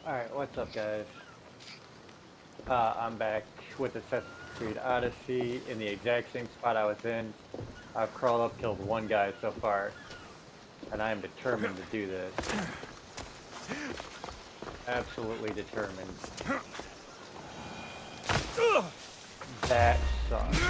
Alright, what's up guys? I'm back with Assassin's Creed Odyssey in the exact same spot I was in. I've crawled up, killed one guy so far, and I am determined to do this. Absolutely determined. That sucks.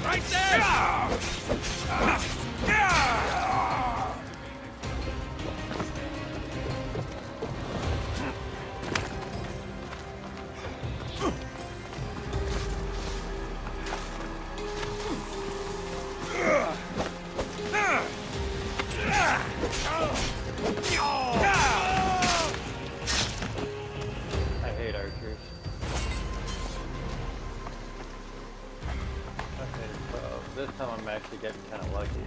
Right there! I hate archers. Okay, so this time I'm actually getting kind of lucky.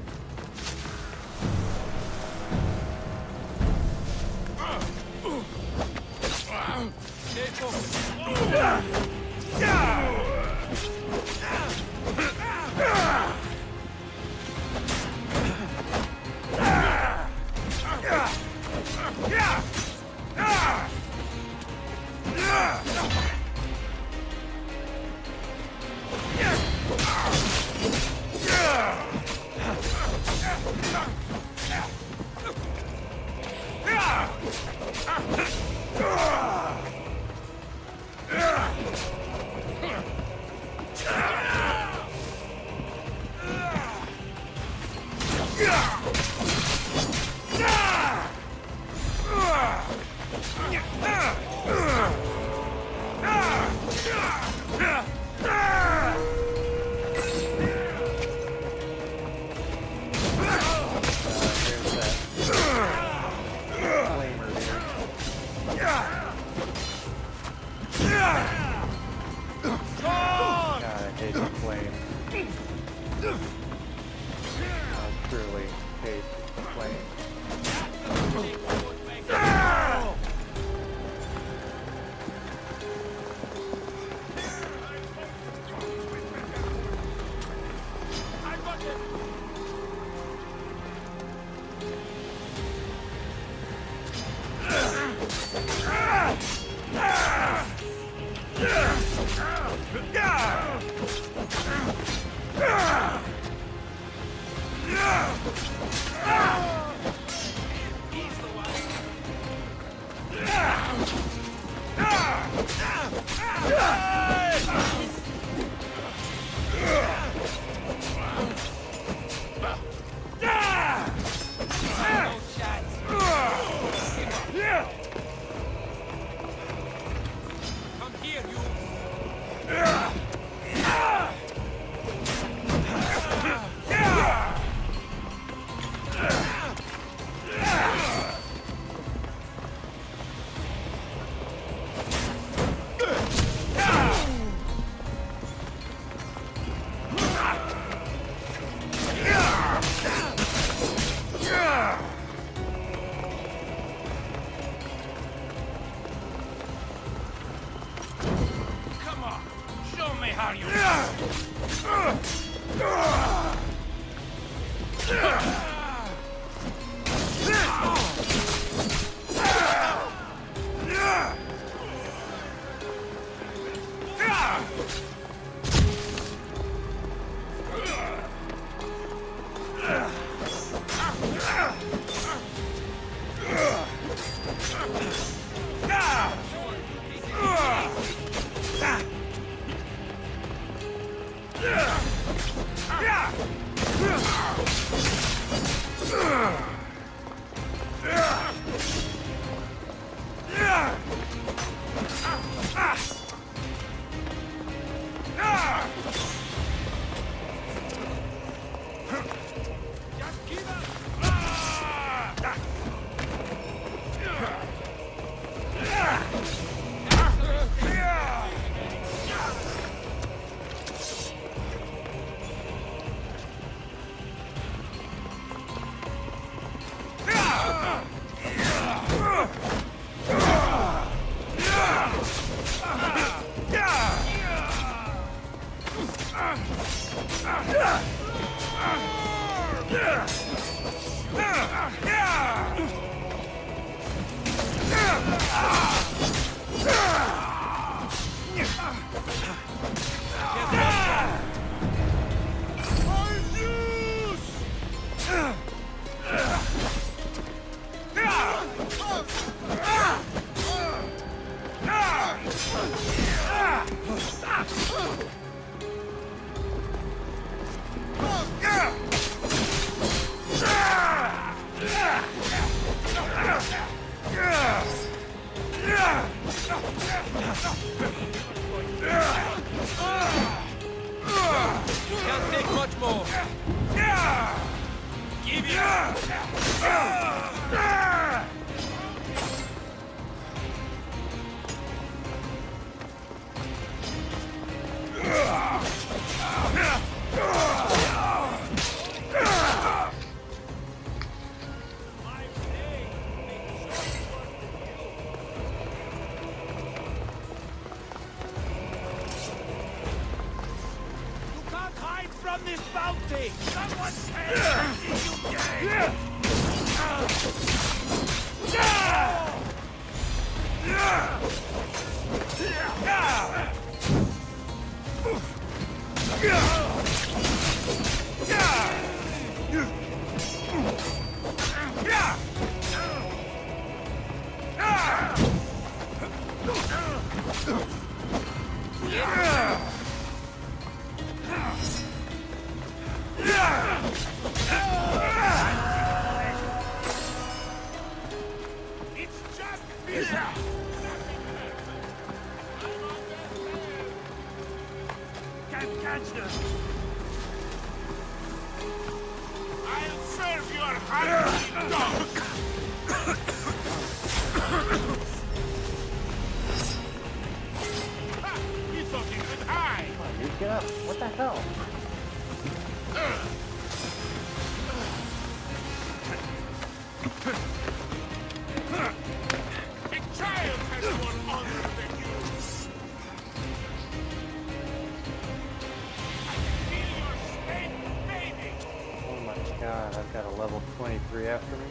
Truly hate the flame. Can't take much more. Give it. From this bounty! Someone say you gain! Can't catch them! I'll serve your hungry dog! He's talking with high! Come on, dude, get up. What the hell? A child has more honor than you! I can feel your strength fading! Oh my god, I've got a level 23 after me.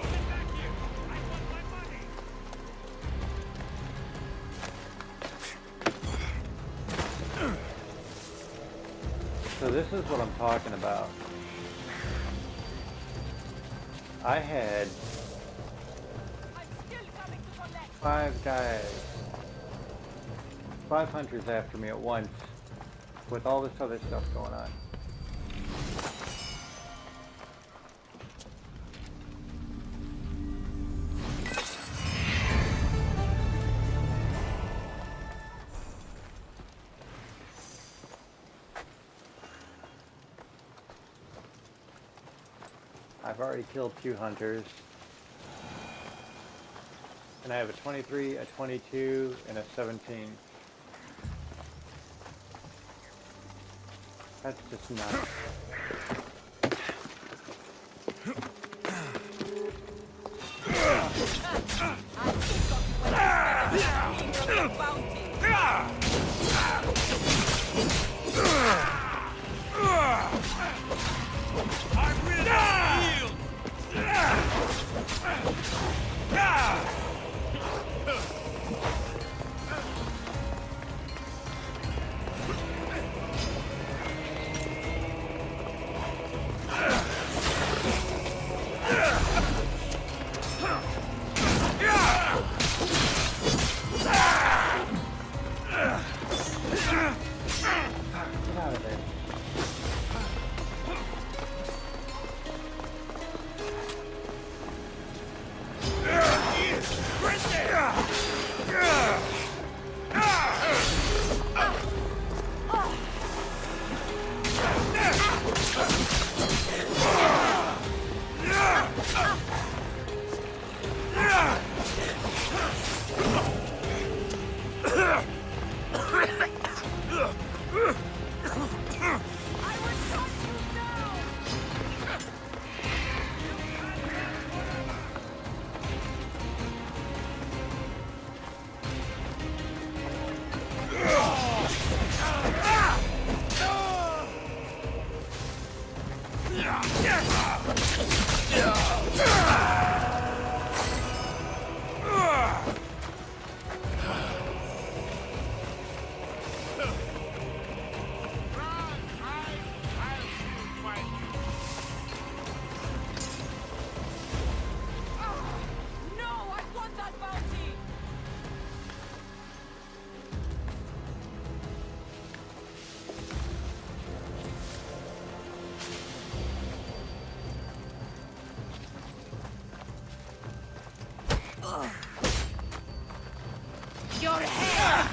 Get back here! I want my money! So this is what I'm talking about. I had 5 guys, 5 hunters after me at once with all this other stuff going on. I've already killed 2 hunters. And I have a 23, a 22, and a 17. That's just nuts. Your hair!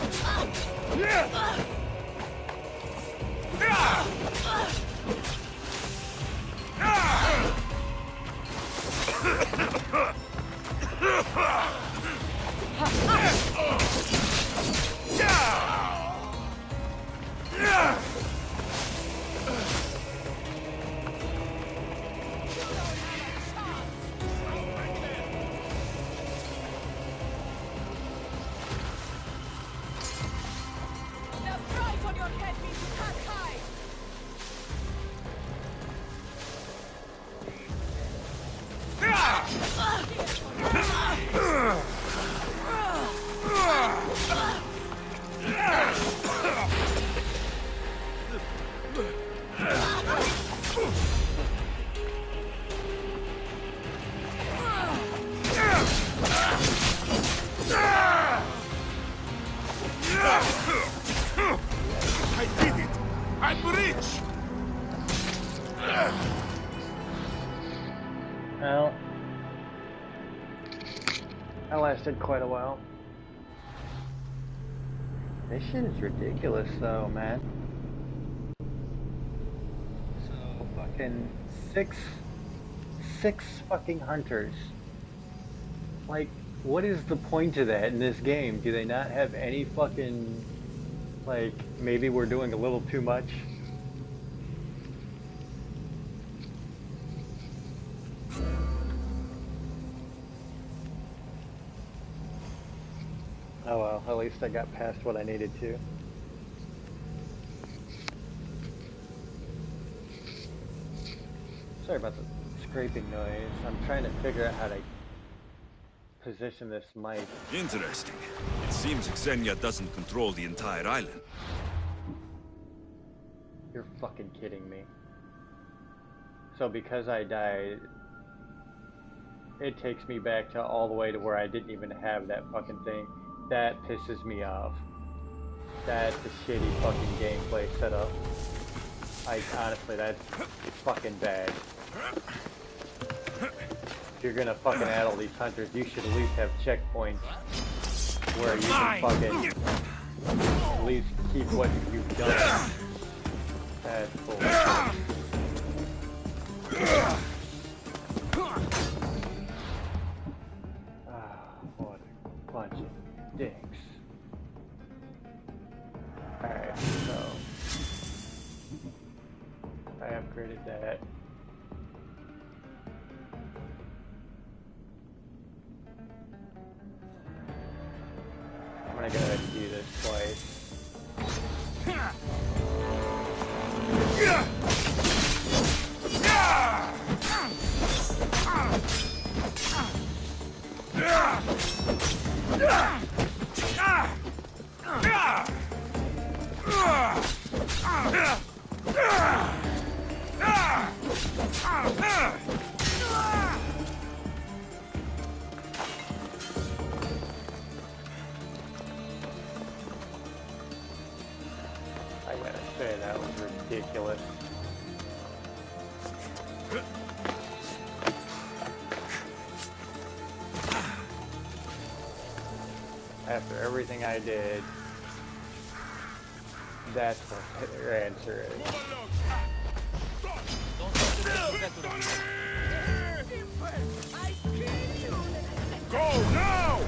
I did it! I'm rich! Well, that lasted quite a while. This shit is ridiculous though, man. So fucking six fucking hunters. Like, what is the point of that in this game? Do they not have any fucking, like, maybe we're doing a little too much? Oh well, at least I got past what I needed to. Sorry about the scraping noise. I'm trying to figure out how to position this mic. Interesting. It seems Xenia doesn't control the entire island. You're fucking kidding me. So because I died, it takes me back to all the way to where I didn't even have that fucking thing. That pisses me off. That's a shitty fucking gameplay setup. Honestly, that's fucking bad. If you're gonna fucking add all these hunters, you should at least have checkpoints where you can fucking at least keep what you've done. That's cool. What a bunch of dicks. Alright, so I upgraded that. I'm gonna go ahead and do this twice. I gotta say, that was ridiculous. After everything I did, that's what their answer is. Go now!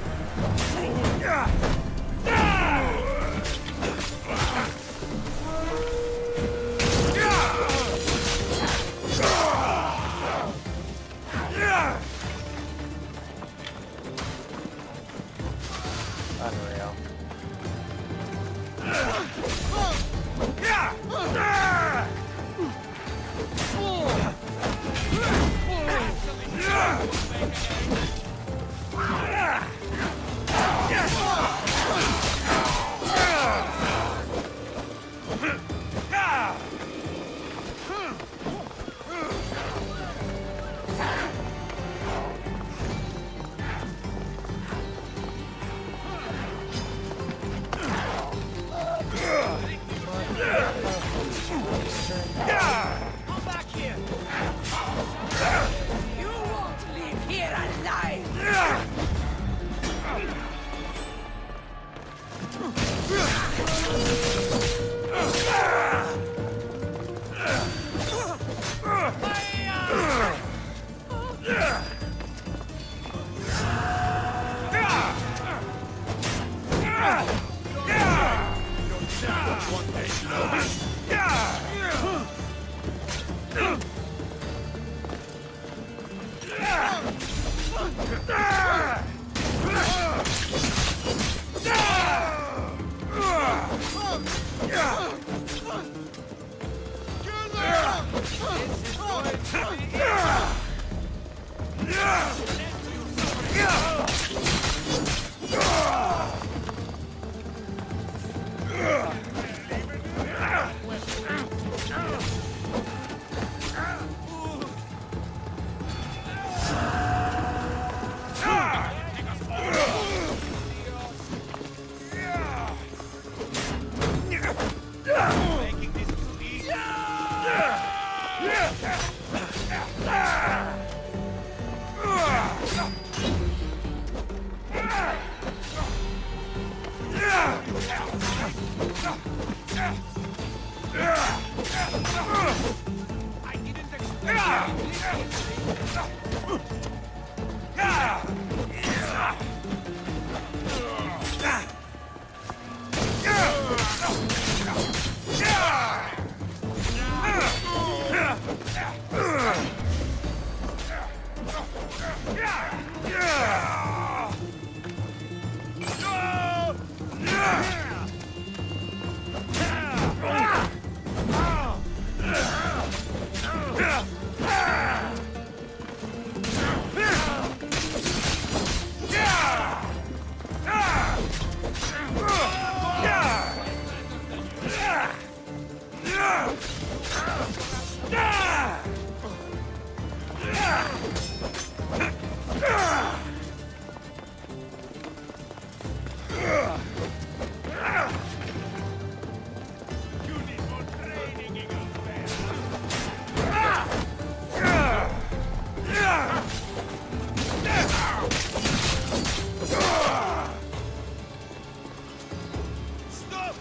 Stop!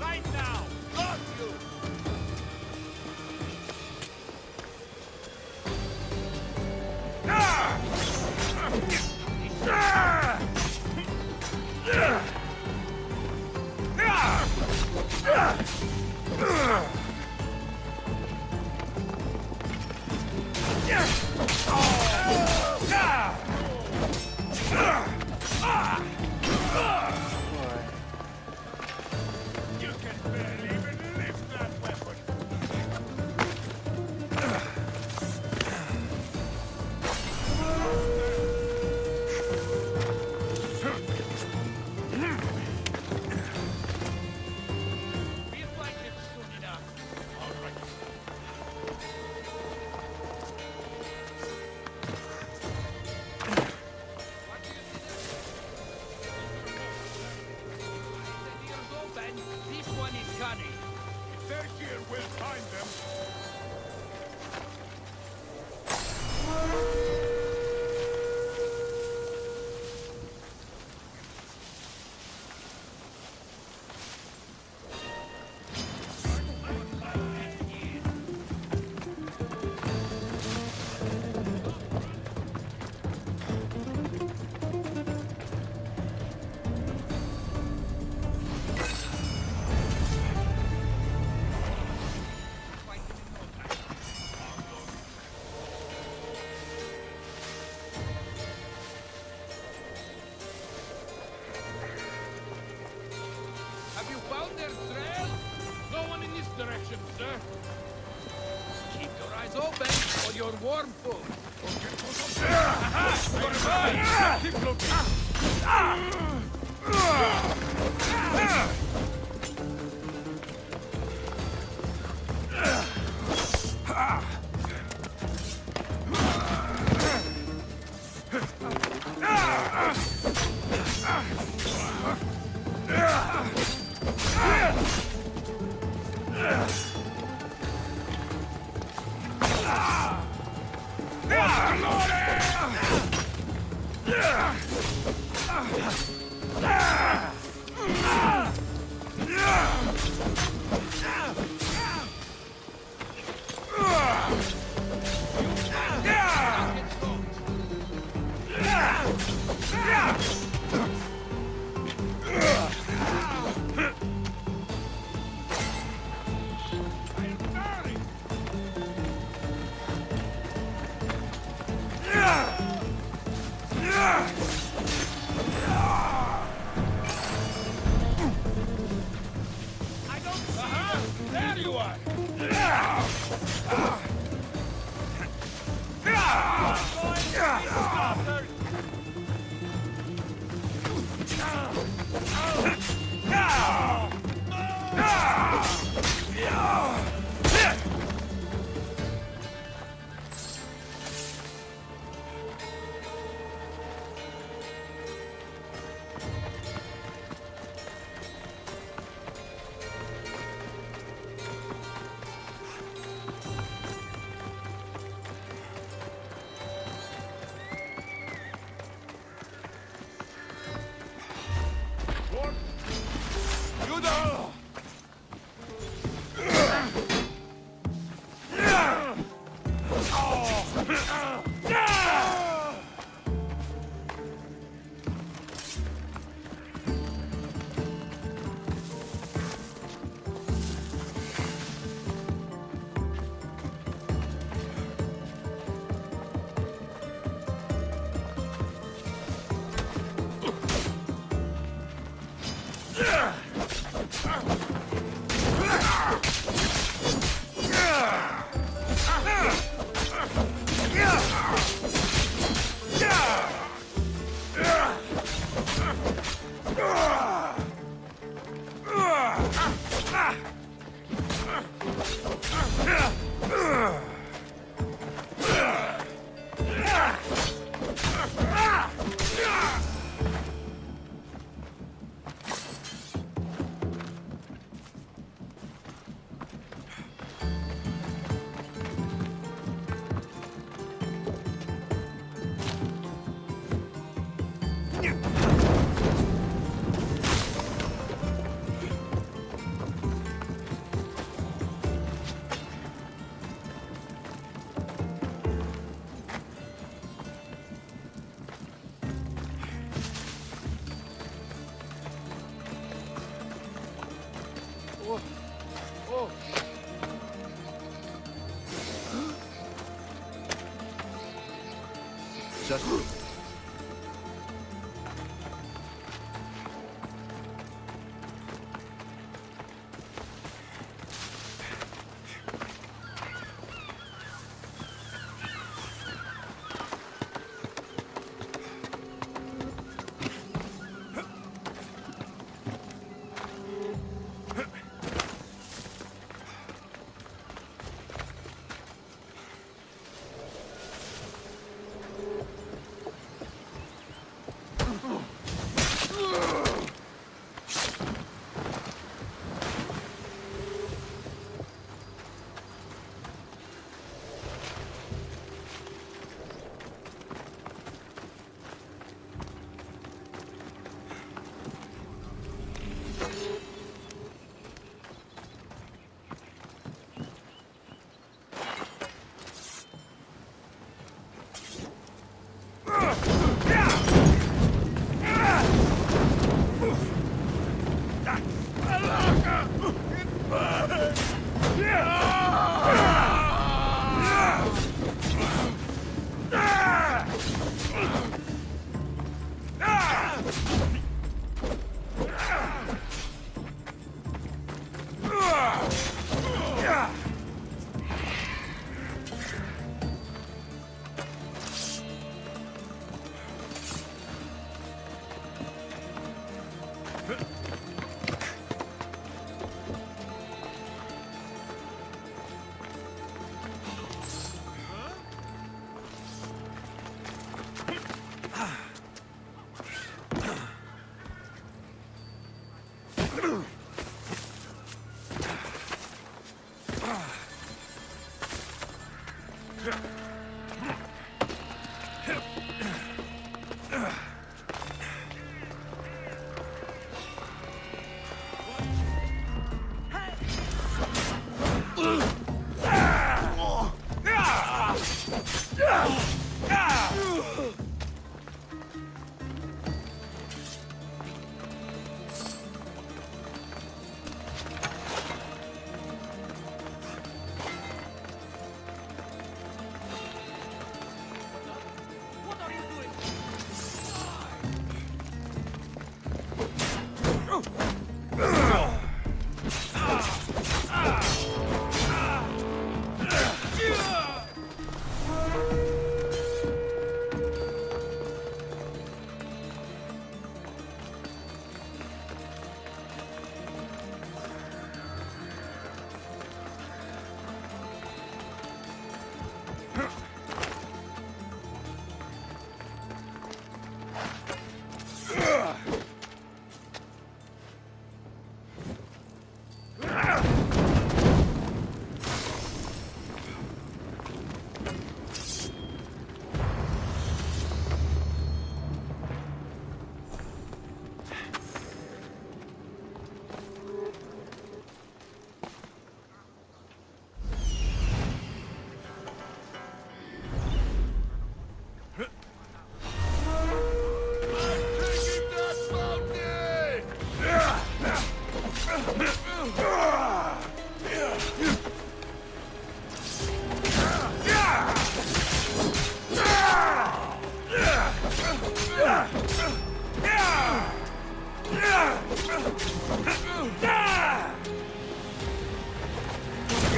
Right now! Got you! You can barely even lift that weapon! Feels like it's soon enough. All right. The ears open. This one is cunning. If they're here, we'll find them. Have you found their trail? No one in this direction, sir. Keep your eyes open for your warm food. You're right. Keep looking. I don't Just...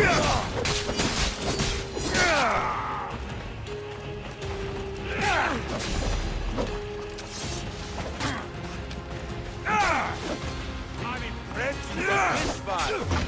I'm impressed with this fight.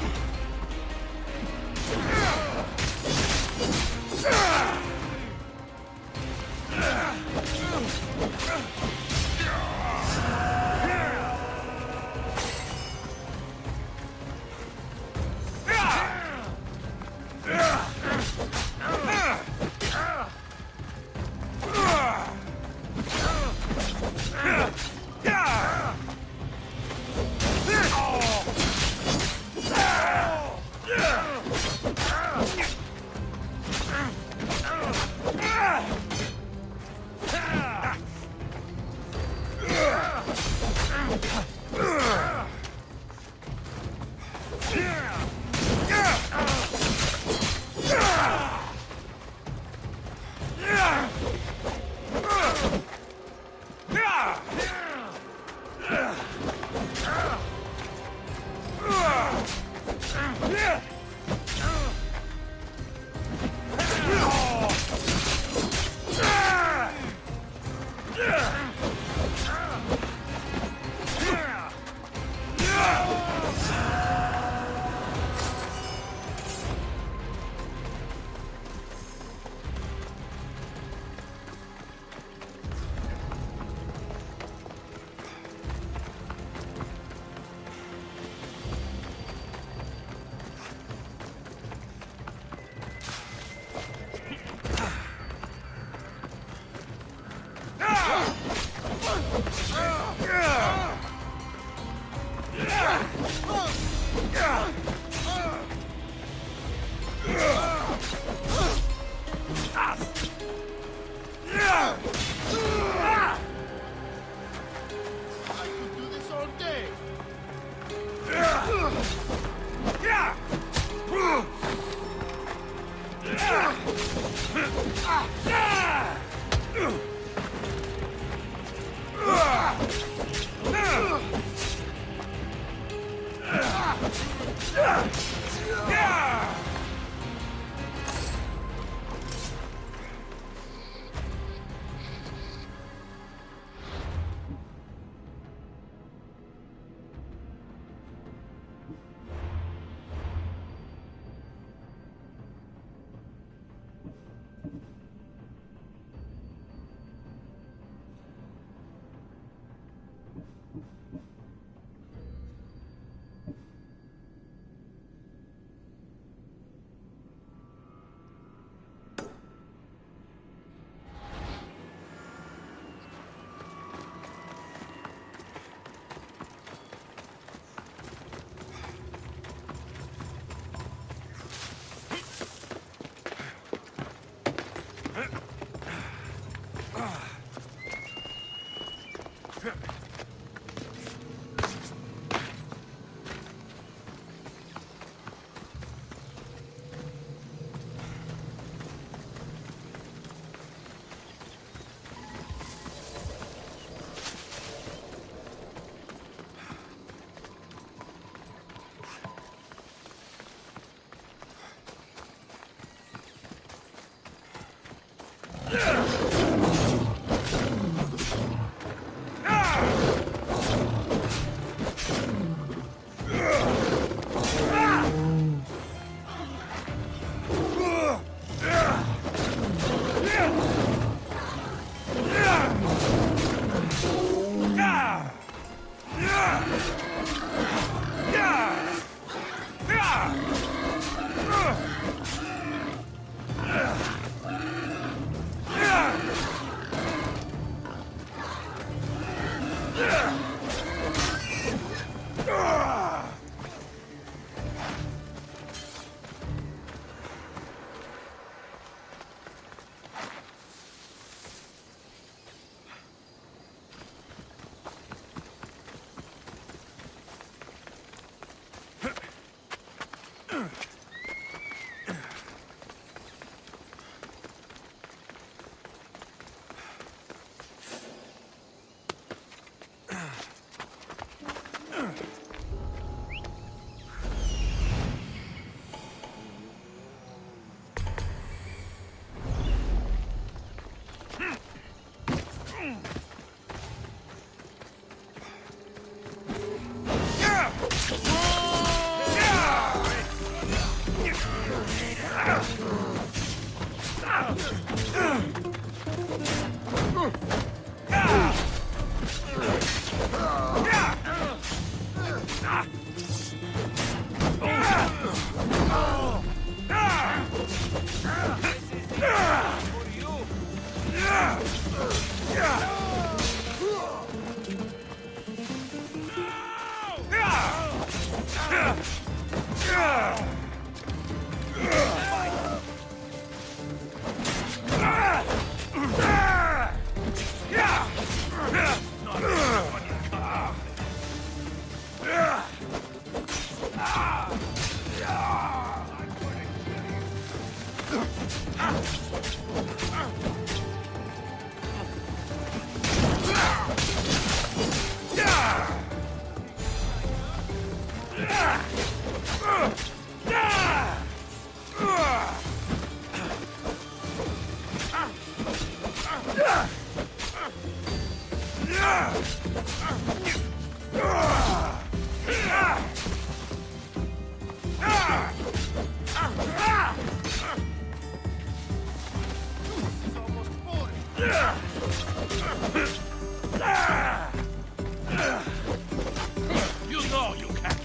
You know you can't.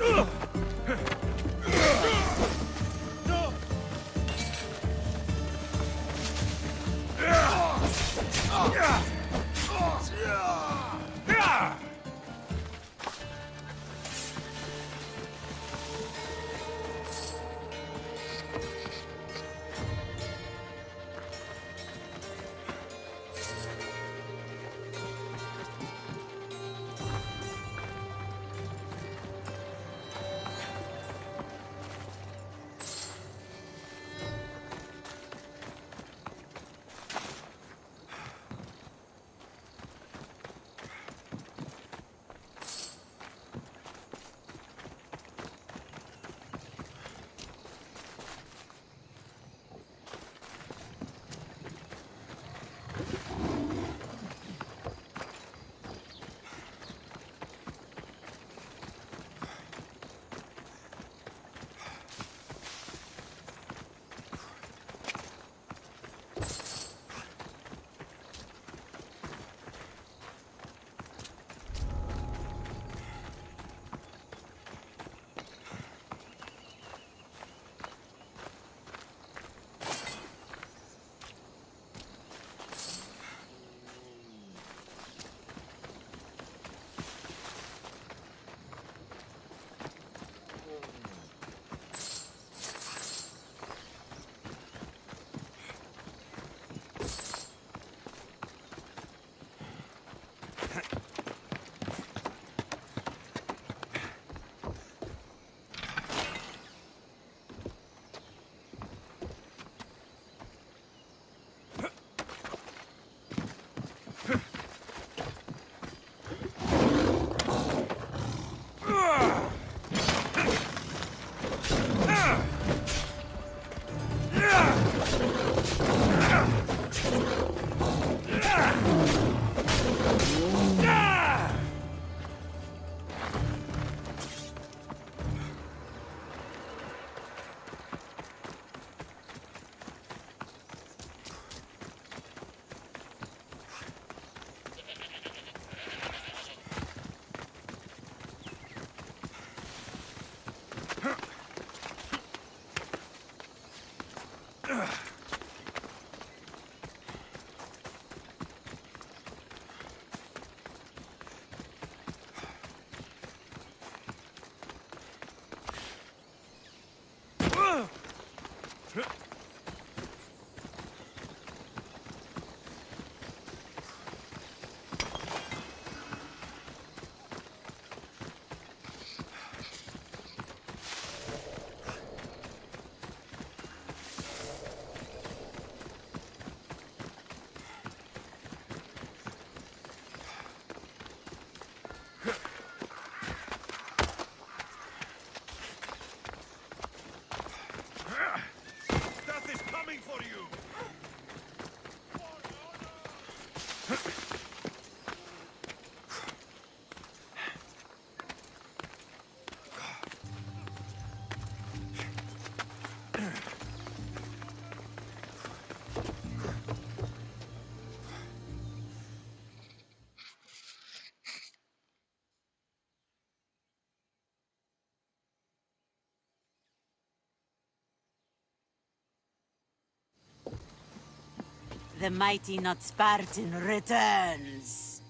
The mighty not Spartan returns.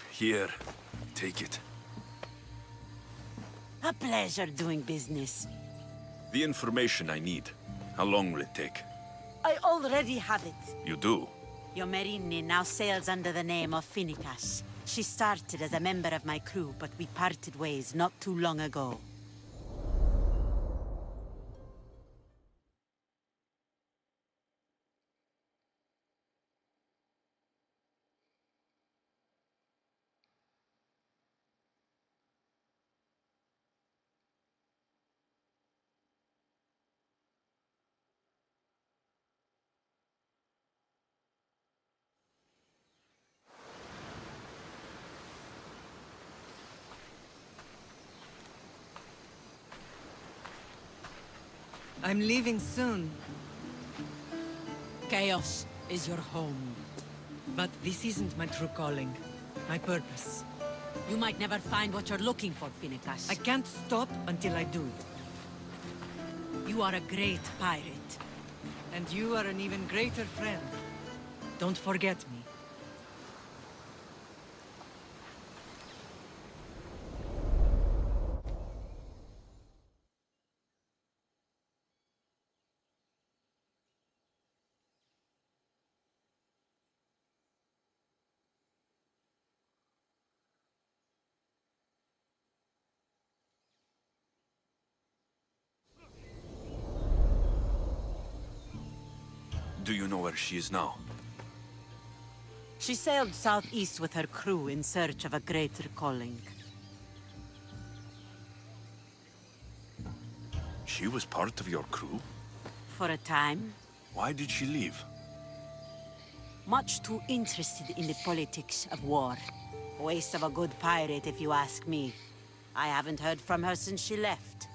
Here, take it. A pleasure doing business. The information I need. How long will it take? I already have it. You do? Yomerini now sails under the name of Finikas. She started as a member of my crew, but we parted ways not too long ago. I'm leaving soon, Chaos is your home. but this isn't my true calling. My purpose. You might never find what you're looking for, Finicus. I can't stop until I do. You are a great pirate. And you are an even greater friend. Don't forget me. Do you know where she is now? She sailed southeast with her crew in search of a greater calling. She was part of your crew? For a time, Why did she leave? much too interested in the politics of war. Waste of a good pirate, if you ask me. I haven't heard from her since she left.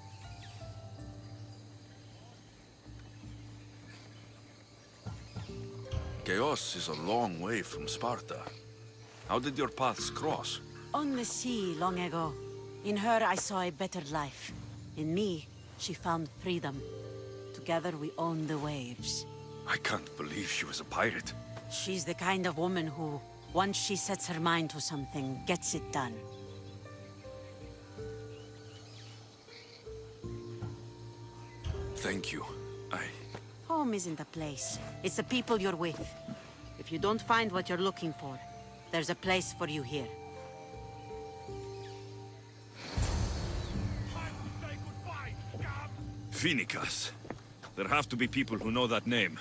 Chaos is a long way from Sparta. How did your paths cross? On the sea long ago. In her, I saw a better life. In me, she found freedom. Together, we own the waves. I can't believe she was a pirate. She's the kind of woman who, once she sets her mind to something, gets it done. Thank you. Home isn't a place. It's the people you're with. If you don't find what you're looking for, there's a place for you here. Finicus. There have to be people who know that name.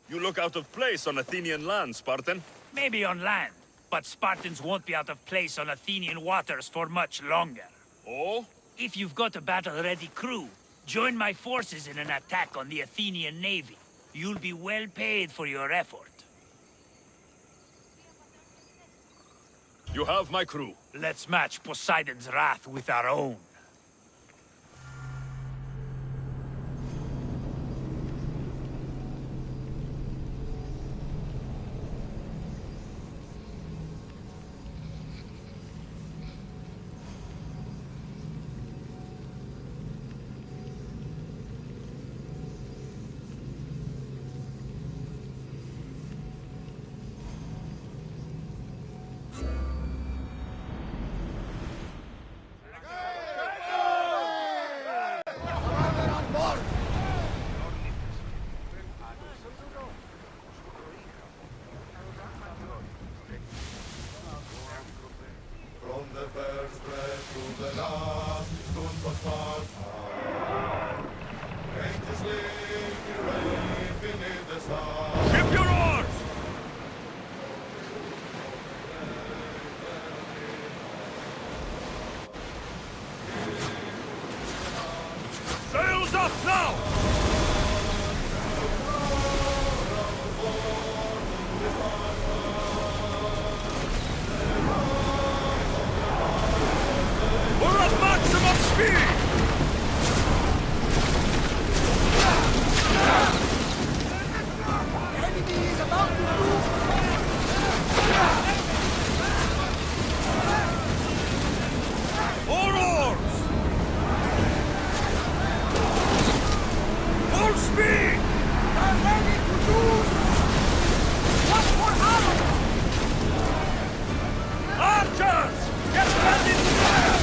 You look out of place on Athenian land, Spartan. Maybe on land, but Spartans won't be out of place on Athenian waters for much longer. Oh? If you've got a battle-ready crew, Join my forces in an attack on the Athenian navy. You'll be well paid for your effort. You have my crew. Let's match Poseidon's wrath with our own. From the first breath to the last, stood for Sparta. Courageously he reigned beneath the stars. Ship your oars! Sails up now! We're at maximum speed! More oars! Full speed! They're ready to use! What for arrows? Archers! Get ready to fire!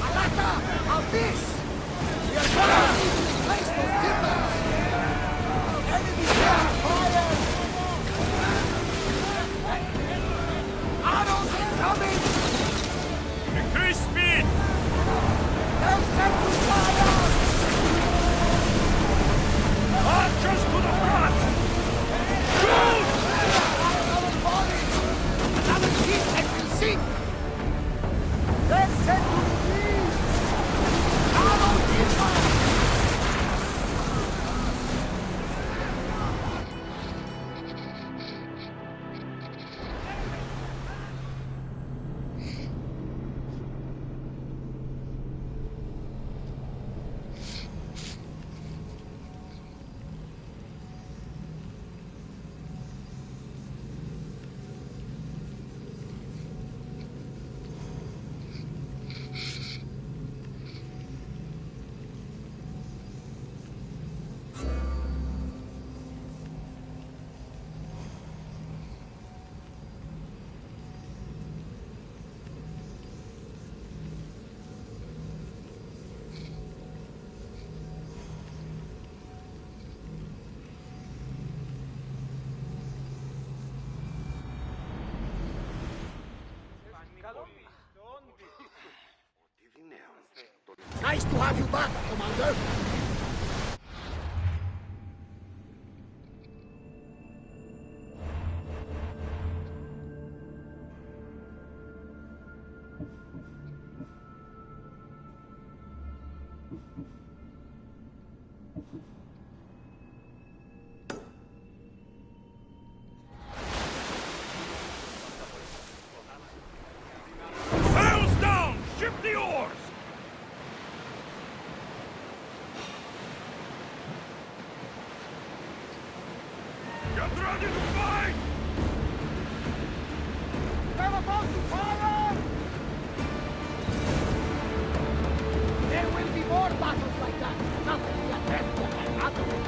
Alata! Of this! We are gonna need to replace those timbers! Enemy fire! Arrows incoming! Increase speed! They'll set to fire! Archers to the front! Shoot! Our bodies! Another ship and we'll sink! They're set to release! Arrows inbound! Nice to have you back, Commander. Sails down! Ship the oars! Get ready to fight! They're about to fire! There will be more battles like that. Nothing we attempt to another one.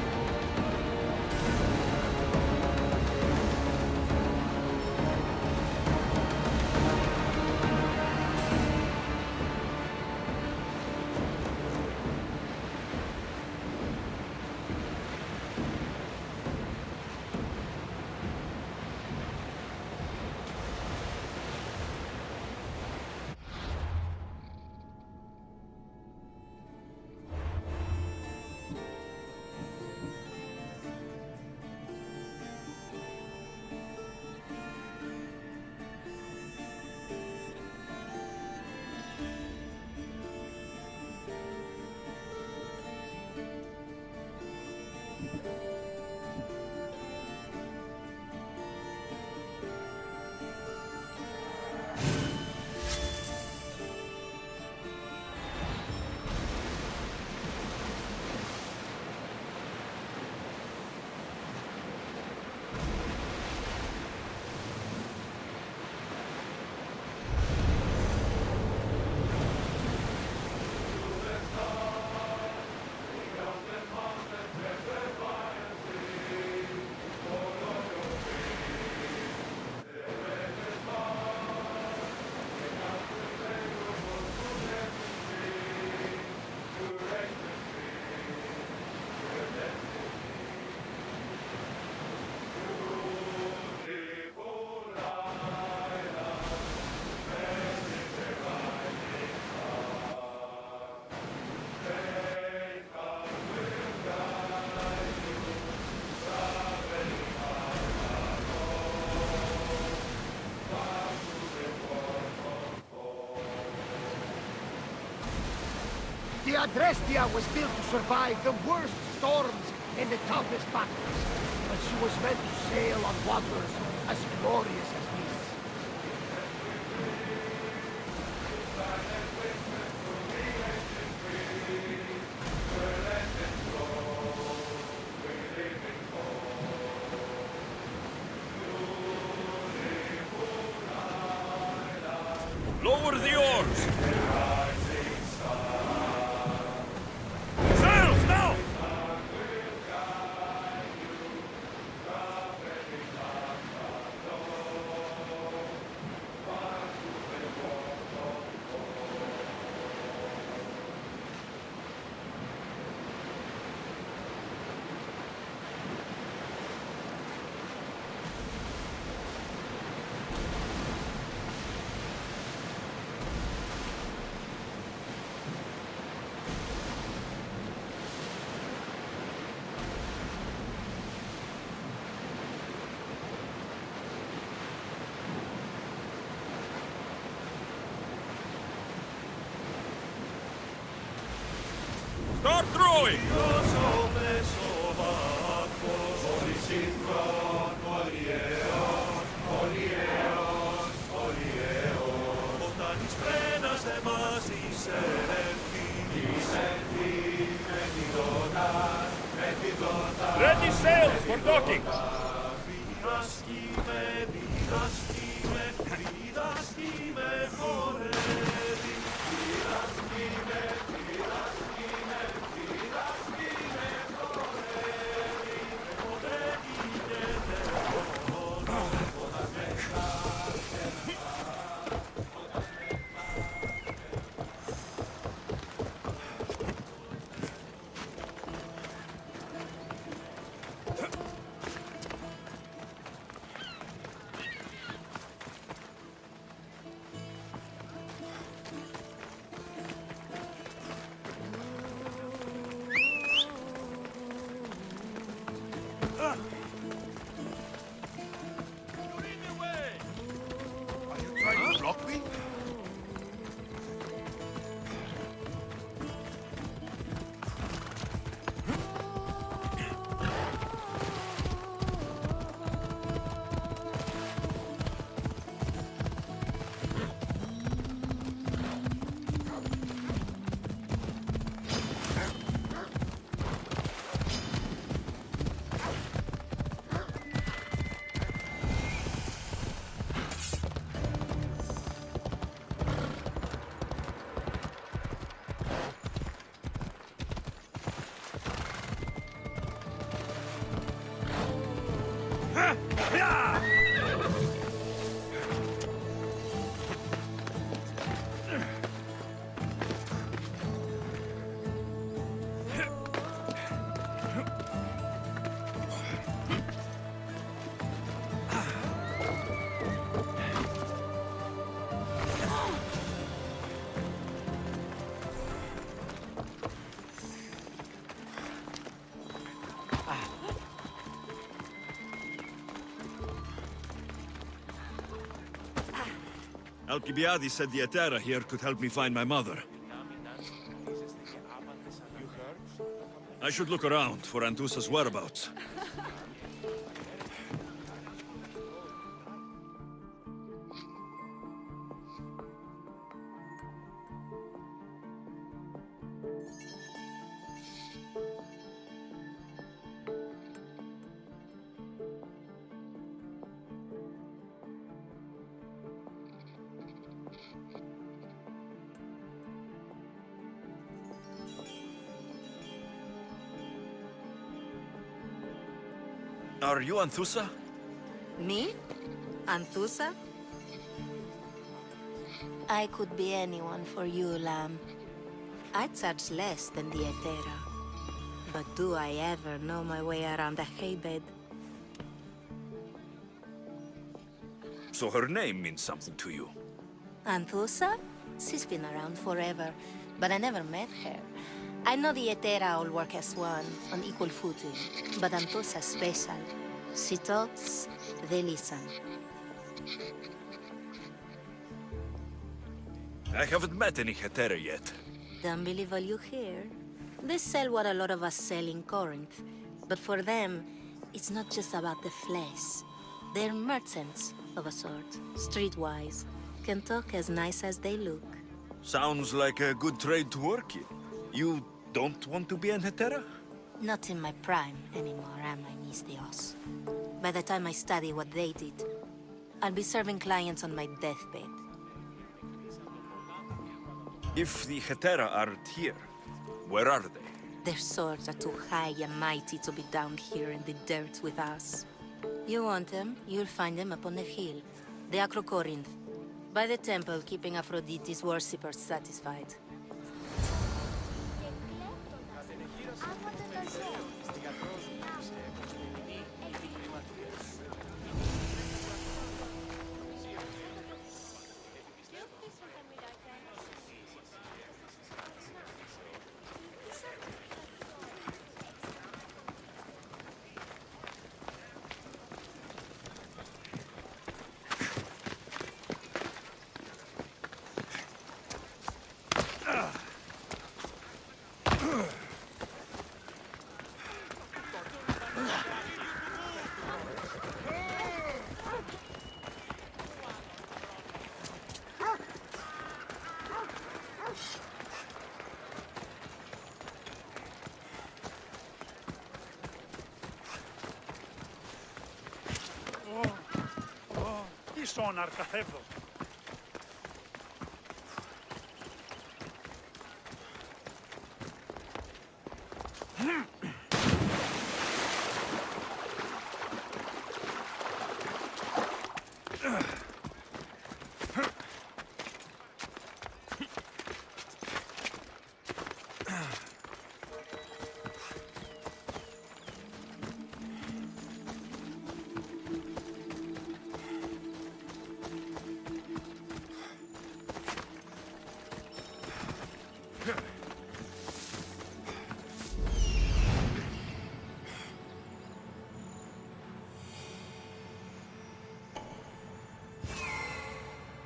The Adrestia was built to survive the worst storms and the toughest battles, but she was meant to sail on waters as glorious as these. Lower the oars! Sails now! Start throwing! Ready sails for docking! Alcibiades said the Etera here could help me find my mother. I should look around for Anthusa's whereabouts. Are you Anthusa? Me? Anthusa? I could be anyone for you, Lamb. I charge less than the Etera. But do I ever know my way around a haybed? So her name means something to you. Anthusa? She's been around forever, but I never met her. I know the Etera all work as one, on equal footing, but Anthusa's special. She talks, they listen. I haven't met any Hetera yet. Don't believe all you hear. They sell what a lot of us sell in Corinth. But for them, it's not just about the flesh. They're merchants of a sort, streetwise. Can talk as nice as they look. Sounds like a good trade to work in. You don't want to be an hetera? Not in my prime anymore, am I, Alexios? By the time I study what they did, I'll be serving clients on my deathbed. If the hetera aren't here, where are they? Their swords are too high and mighty to be down here in the dirt with us. You want them, you'll find them up on the hill. The Acrocorinth. By the temple, keeping Aphrodite's worshippers satisfied. Son arcafebros.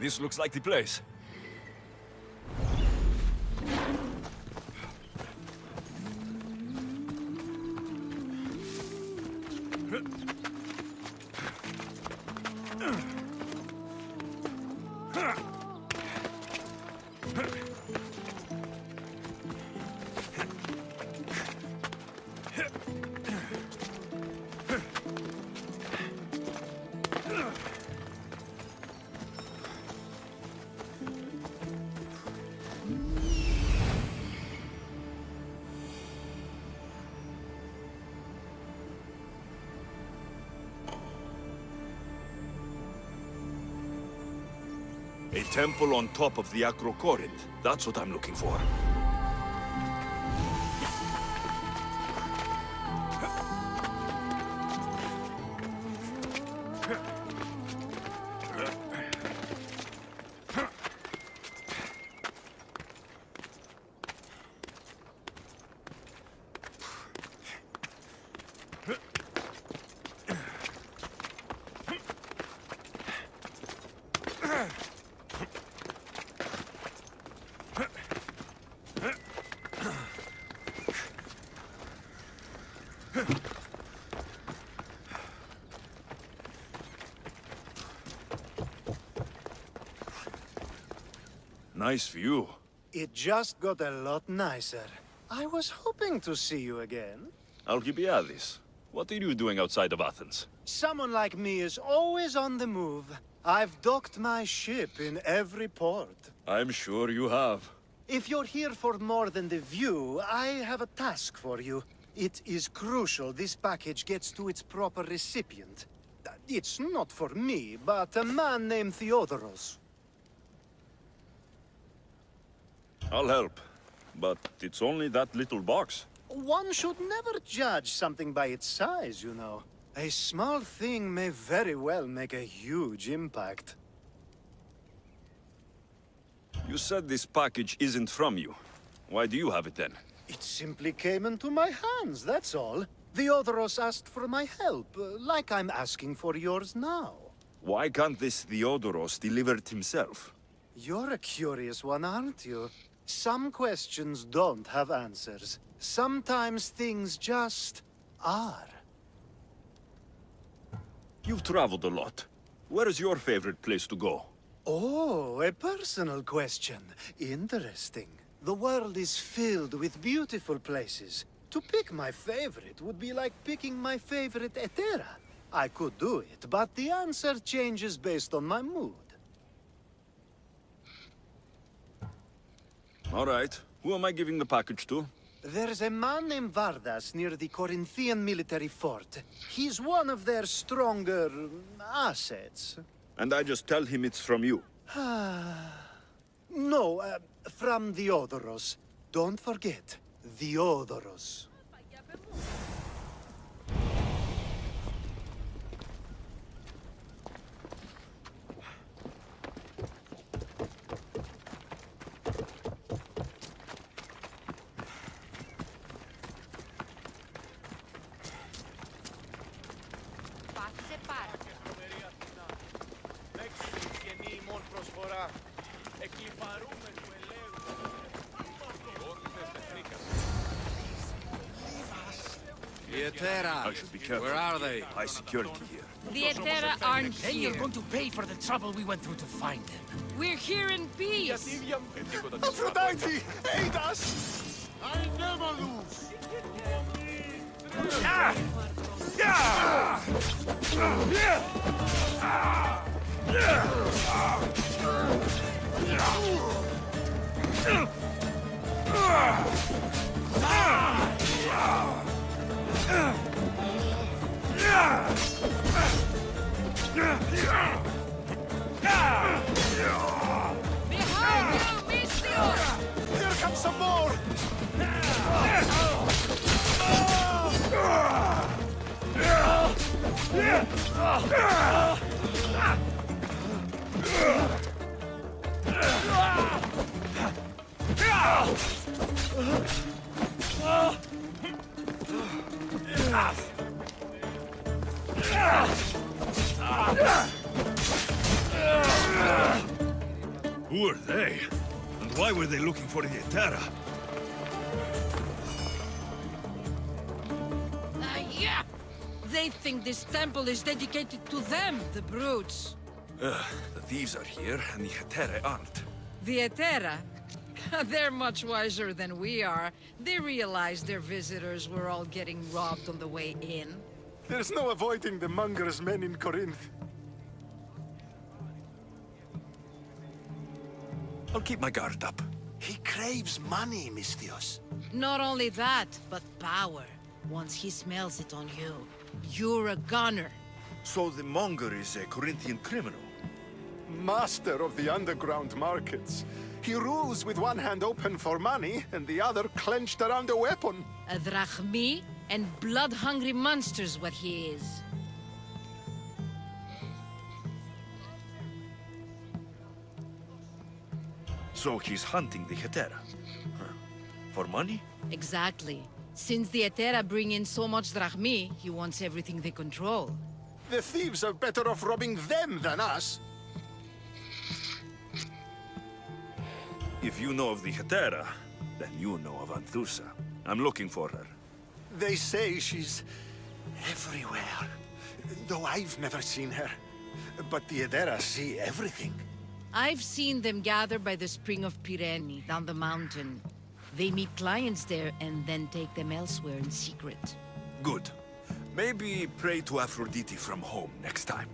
This looks like the place. A temple on top of the Acrocorinth. That's what I'm looking for. Nice view. It just got a lot nicer. I was hoping to see you again. Alcibiades, what are you doing outside of Athens? Someone like me is always on the move. I've docked my ship in every port. I'm sure you have. If you're here for more than the view, I have a task for you. It is crucial this package gets to its proper recipient. It's not for me, but a man named Theodoros. I'll help, but it's only that little box. One should never judge something by its size, you know. A small thing may very well make a huge impact. You said this package isn't from you. Why do you have it then? It simply came into my hands, that's all. Theodoros asked for my help, like I'm asking for yours now. Why can't this Theodoros deliver it himself? You're a curious one, aren't you? Some questions don't have answers. Sometimes things just are. You've traveled a lot. Where is your favorite place to go? Oh, a personal question. Interesting. The world is filled with beautiful places. To pick my favorite would be like picking my favorite Etera. I could do it, but the answer changes based on my mood. All right. Who am I giving the package to? There's a man named Vardas near the Corinthian military fort. He's one of their stronger assets. And I just tell him it's from you. No, from Theodoros. Don't forget, Theodoros. I should be careful. Where are they? High security here. The Etera aren't Then here. you're going to pay for the trouble we went through to find them. We're here in peace. Aphrodite, aid us! I never lose! Behind you, Misfortune! Here comes some more! Who are they? And why were they looking for the Etera? Yeah! They think this temple is dedicated to them, the brutes. The thieves are here, and the Etera aren't. The Etera? They're much wiser than we are. They realized their visitors were all getting robbed on the way in. There's no avoiding the Monger's men in Corinth. I'll keep my guard up. He craves money, Misthios. Not only that, but power. Once he smells it on you, you're a gunner. So the Monger is a Corinthian criminal. Master of the underground markets. He rules with one hand open for money and the other clenched around a weapon. A drachmi and blood-hungry monster's what he is. So he's hunting the Etera. For money? Exactly. Since the Etera bring in so much drachmi, he wants everything they control. The thieves are better off robbing them than us. If you know of the Etera, then you know of Anthusa. I'm looking for her. They say she's everywhere, though I've never seen her. But the Edera see everything. I've seen them gather by the spring of Pirene, down the mountain. They meet clients there and then take them elsewhere in secret. Good. Maybe pray to Aphrodite from home next time.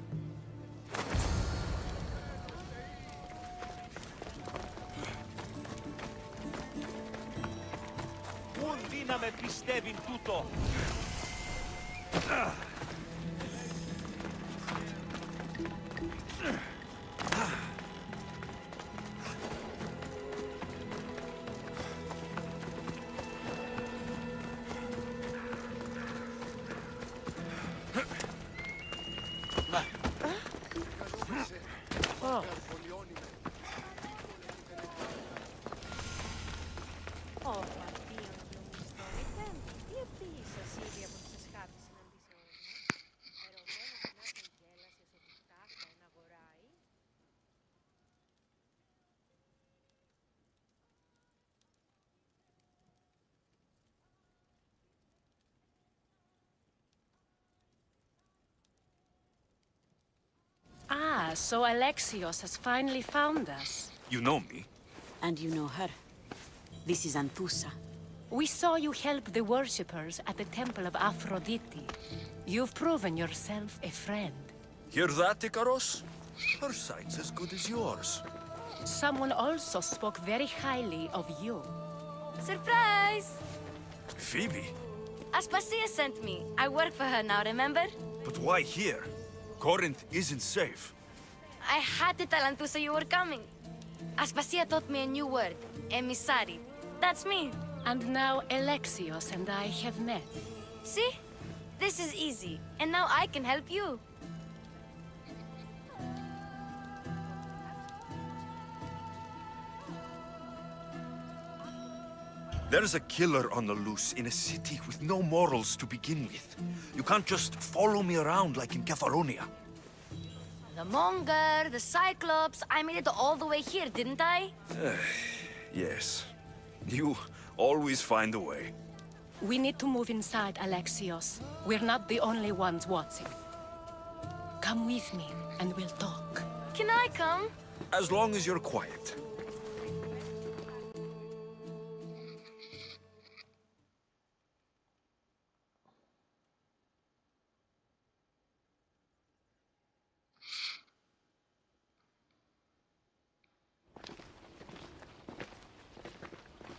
so Alexios has finally found us. You know me? And you know her. This is Anthusa. We saw you help the worshippers at the Temple of Aphrodite. You've proven yourself a friend. Hear that, Ikaros? Her sight's as good as yours. Someone also spoke very highly of you. Surprise! Phoebe? Aspasia sent me. I work for her now, remember? But why here? Corinth isn't safe. I had to tell Anthusa you were coming. Aspasia taught me a new word, emissary. That's me. And now Alexios and I have met. See? This is easy. And now I can help you. There's a killer on the loose in a city with no morals to begin with. You can't just follow me around like in Kefalonia. The Monger, the Cyclops, I made it all the way here, didn't I? Yes. You always find a way. We need to move inside, Alexios. We're not the only ones watching. Come with me, and we'll talk. Can I come? As long as you're quiet.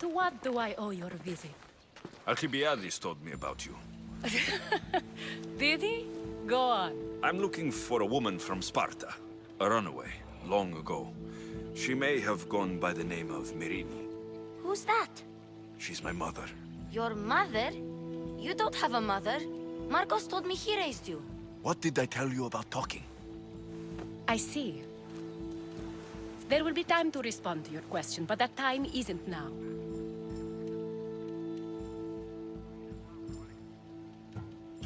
To what do I owe your visit? Alcibiades told me about you. Did he? Go on. I'm looking for a woman from Sparta. A runaway, long ago. She may have gone by the name of Myrine. Who's that? She's my mother. Your mother? You don't have a mother. Marcos told me he raised you. What did I tell you about talking? I see. There will be time to respond to your question, but that time isn't now.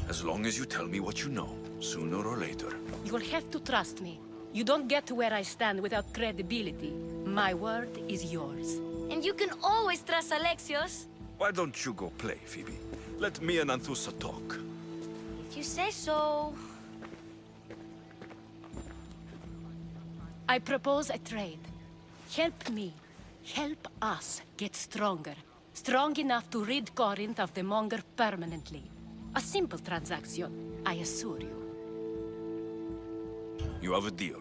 As long as you tell me what you know, sooner or later. You'll have to trust me. You don't get to where I stand without credibility. My word is yours. And you can always trust Alexios. Why don't you go play, Phoebe? Let me and Anthusa talk. If you say so... I propose a trade. Help me. Help us get stronger. Strong enough to rid Corinth of the Monger permanently. A simple transaction, I assure you. You have a deal.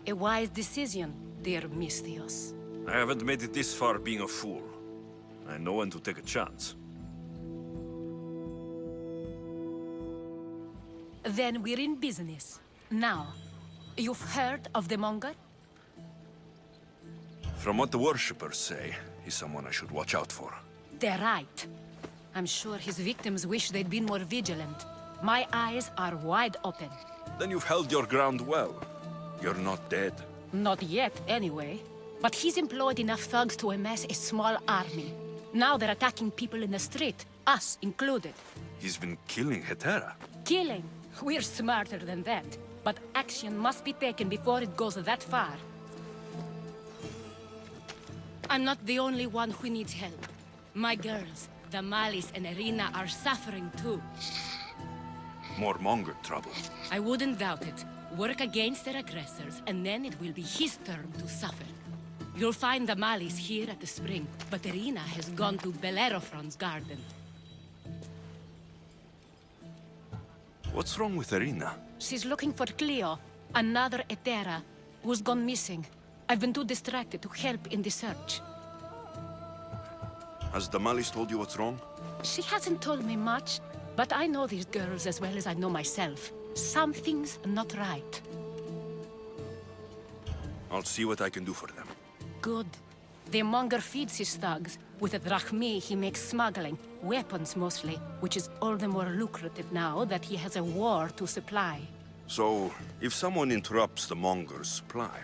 A wise decision, dear Misthios. I haven't made it this far being a fool. I know when to take a chance. Then we're in business. Now, you've heard of the Monger? From what the worshippers say, he's someone I should watch out for. They're right. I'm sure his victims wish they'd been more vigilant. My eyes are wide open. Then you've held your ground well. You're not dead. Not yet, anyway. But he's employed enough thugs to amass a small army. Now they're attacking people in the street, us included. He's been killing Hetera. Killing? We're smarter than that. But action must be taken before it goes that far. I'm not the only one who needs help. My girls, Damalis and Irina, are suffering too. More Monger trouble. I wouldn't doubt it. Work against their aggressors, and then it will be his turn to suffer. You'll find Damalis here at the spring, but Irina has gone to Bellerophon's garden. What's wrong with Irina? She's looking for Cleo, another Hetera, who's gone missing. I've been too distracted to help in the search. Has Damalis told you what's wrong? She hasn't told me much, but I know these girls as well as I know myself. Something's not right. I'll see what I can do for them. Good. The Monger feeds his thugs. With the drachmi, he makes smuggling. Weapons, mostly. Which is all the more lucrative now that he has a war to supply. So, if someone interrupts the Monger's supply,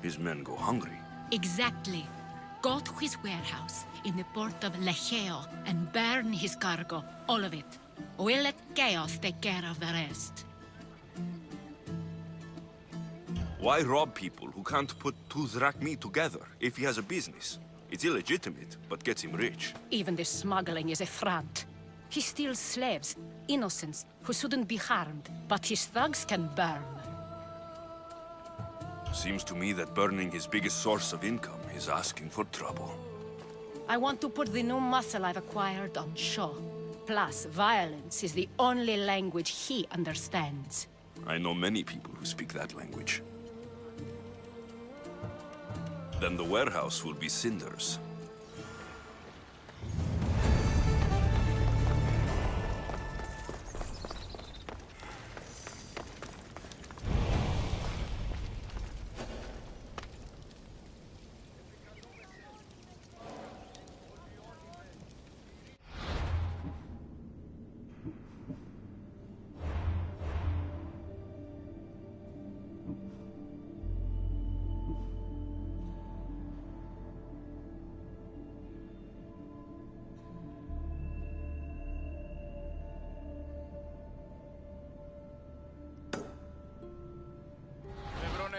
his men go hungry. Exactly. Go to his warehouse in the port of Lecheo and burn his cargo. All of it. We'll let chaos take care of the rest. Why rob people who can't put two drachmi together if he has a business? It's illegitimate, but gets him rich. Even the smuggling is a front. He steals slaves, innocents, who shouldn't be harmed, but his thugs can burn. Seems to me that burning his biggest source of income is asking for trouble. I want to put the new muscle I've acquired on show. Plus, violence is the only language he understands. I know many people who speak that language. Then the warehouse will be cinders.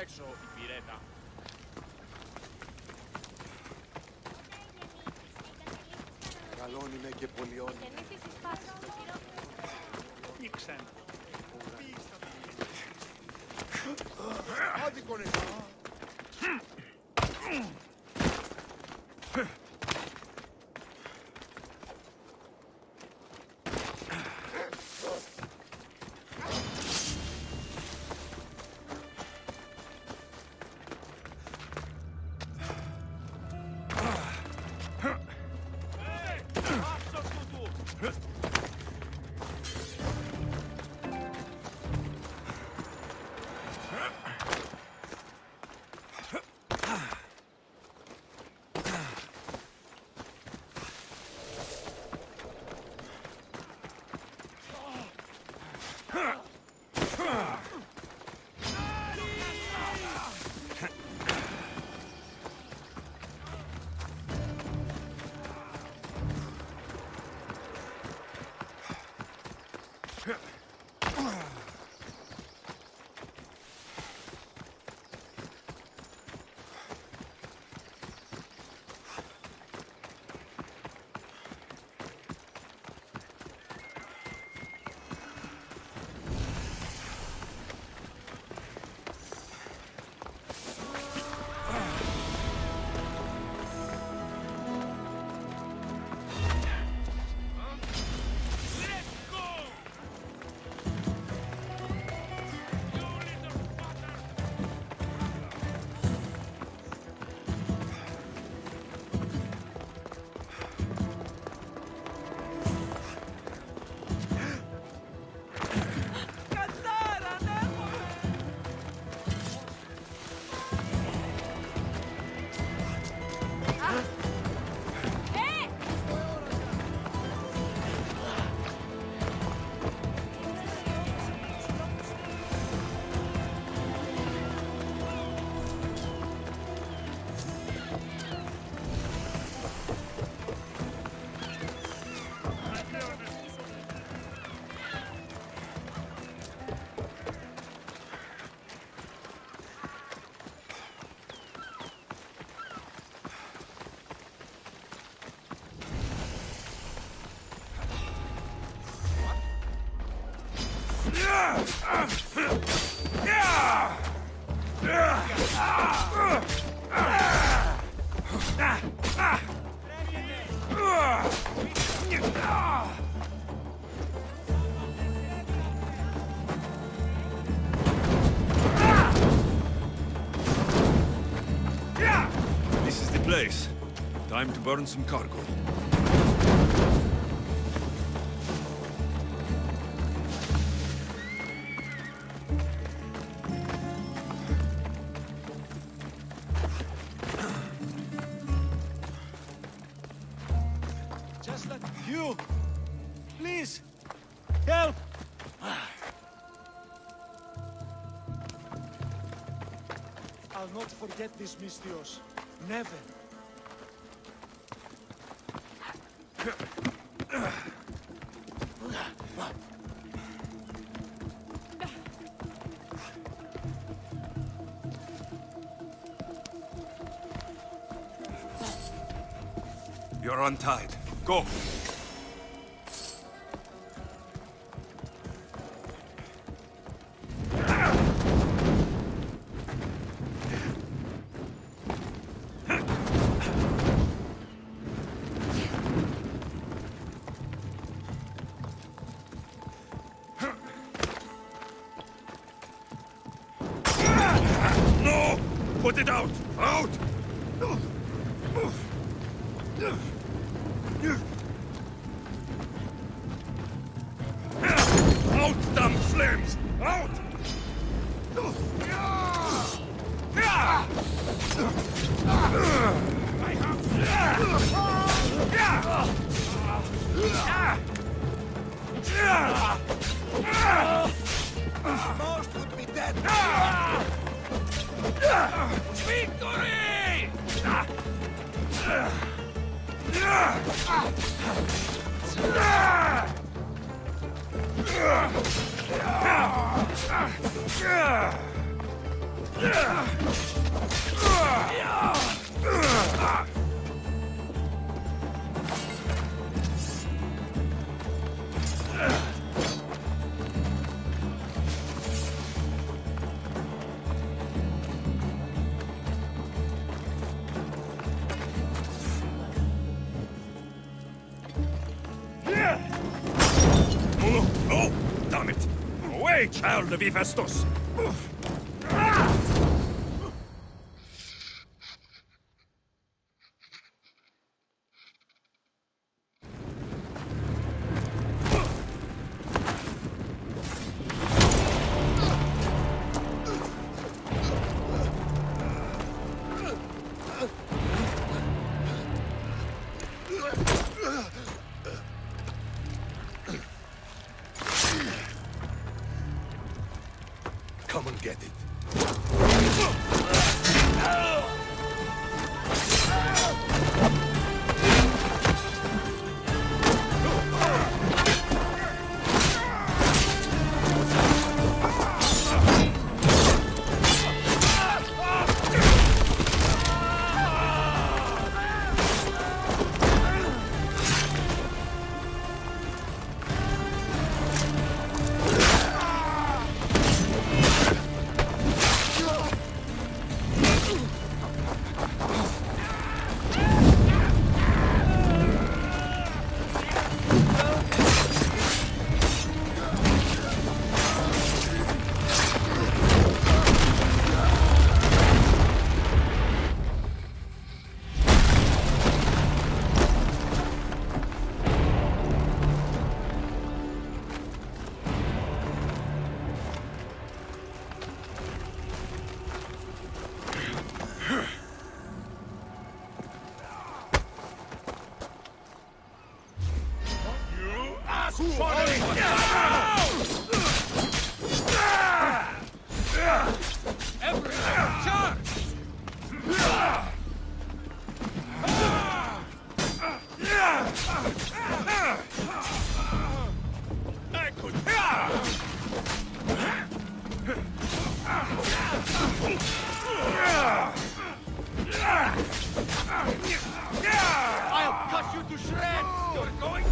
Έξω, υπηρέτα. Καλόν είναι και πολιόν. Άδικον εσύ. This is the place. Time to burn some cargo. Just like you. Please, help! I'll not forget this, Mistios. Never. You're untied. Go! Let it out! Out! Out, damn flames! Out! Most would be dead. Victory! Oh, damn it! Away, child of Hephaestus! Come and get it. I'll cut you to shreds! You're going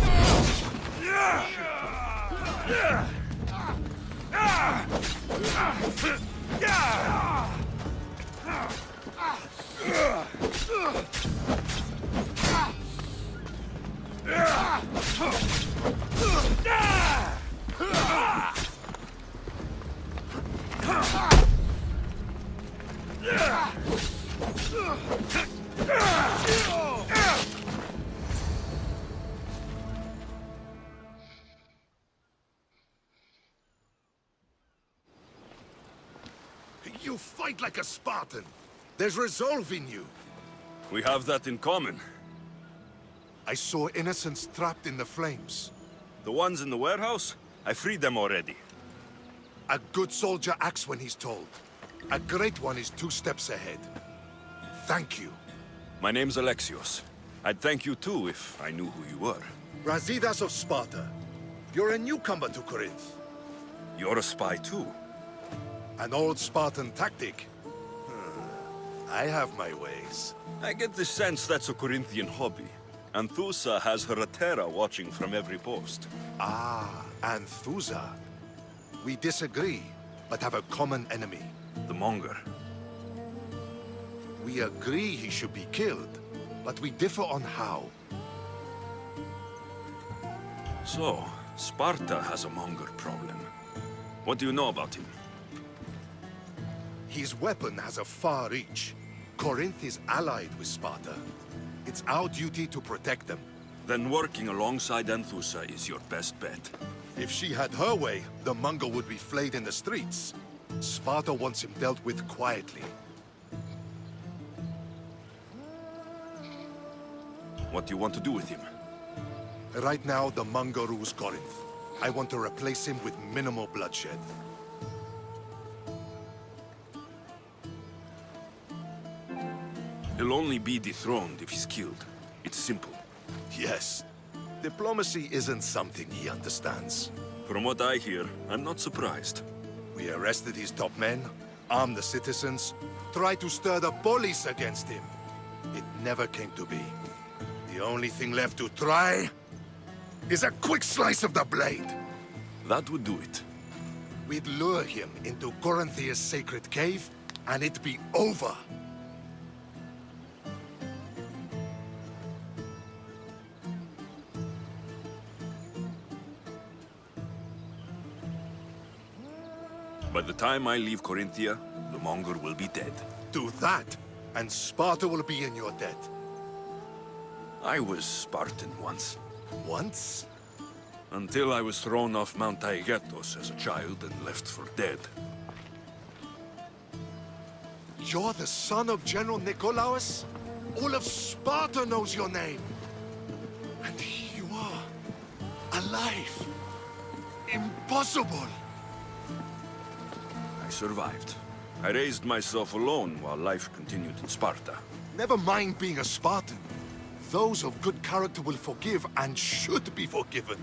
You fight like a Spartan. There's resolve in you. We have that in common. I saw innocents trapped in the flames. The ones in the warehouse? I freed them already. A good soldier acts when he's told. A great one is 2 steps ahead. Thank you. My name's Alexios. I'd thank you too if I knew who you were. Razidas of Sparta. You're a newcomer to Corinth. You're a spy too. An old Spartan tactic. I have my ways. I get the sense that's a Corinthian hobby. Anthusa has her Atera watching from every post. Ah, Anthusa. We disagree, but have a common enemy. The Monger. We agree he should be killed, but we differ on how. So, Sparta has a Monger problem. What do you know about him? His weapon has a far reach. Corinth is allied with Sparta. It's our duty to protect them. Then working alongside Anthusa is your best bet. If she had her way, the Monger would be flayed in the streets. Sparta wants him dealt with quietly. What do you want to do with him? Right now, the Monger rules Corinth. I want to replace him with minimal bloodshed. He'll only be dethroned if he's killed. It's simple. Yes. Diplomacy isn't something he understands. From what I hear, I'm not surprised. We arrested his top men, armed the citizens, tried to stir the police against him. It never came to be. The only thing left to try is a quick slice of the blade. That would do it. We'd lure him into Corinthia's sacred cave, and it'd be over. By the time I leave Corinthia, the Monger will be dead. Do that, and Sparta will be in your debt. I was Spartan once. Once? Until I was thrown off Mount Aegetos as a child and left for dead. You're the son of General Nikolaos? All of Sparta knows your name. And you are alive. Impossible. I survived. I raised myself alone while life continued in Sparta. Never mind being a Spartan. Those of good character will forgive and should be forgiven.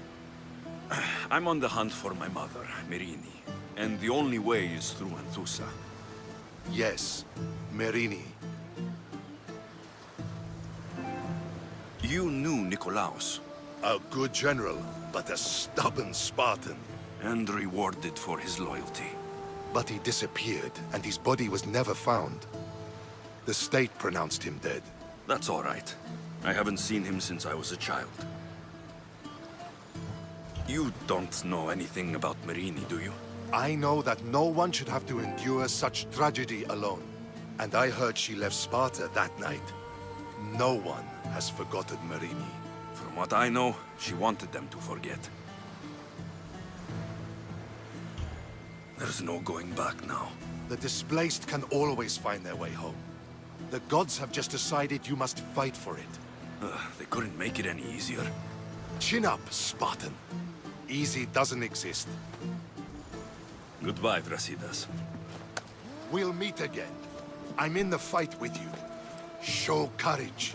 I'm on the hunt for my mother, Merini. And the only way is through Anthusa. Yes, Merini. You knew Nikolaos. A good general, but a stubborn Spartan. And rewarded for his loyalty. But he disappeared, and his body was never found. The state pronounced him dead. That's all right. I haven't seen him since I was a child. You don't know anything about Merini, do you? I know that no one should have to endure such tragedy alone. And I heard she left Sparta that night. No one has forgotten Merini. From what I know, she wanted them to forget. There's no going back now. The displaced can always find their way home. The gods have just decided you must fight for it. They couldn't make it any easier. Chin up, Spartan. Easy doesn't exist. Goodbye, Brasidas. We'll meet again. I'm in the fight with you. Show courage.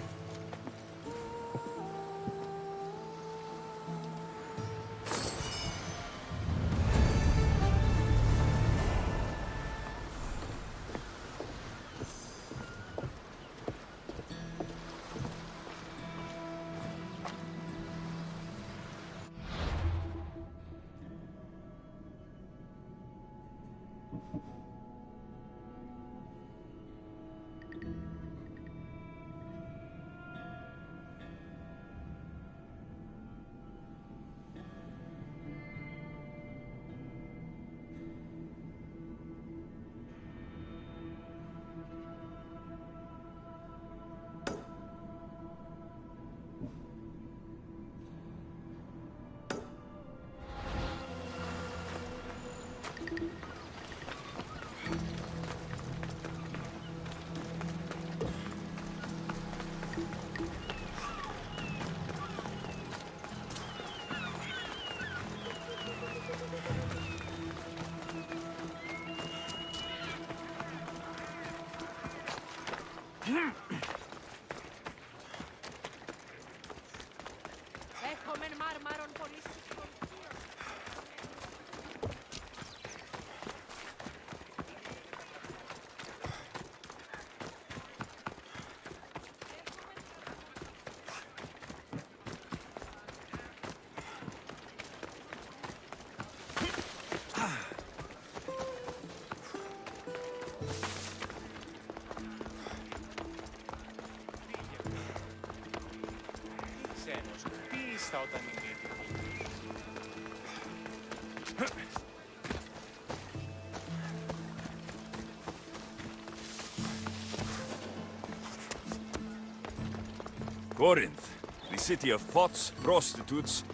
Corinth, the city of pots, prostitutes,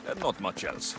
and not much else.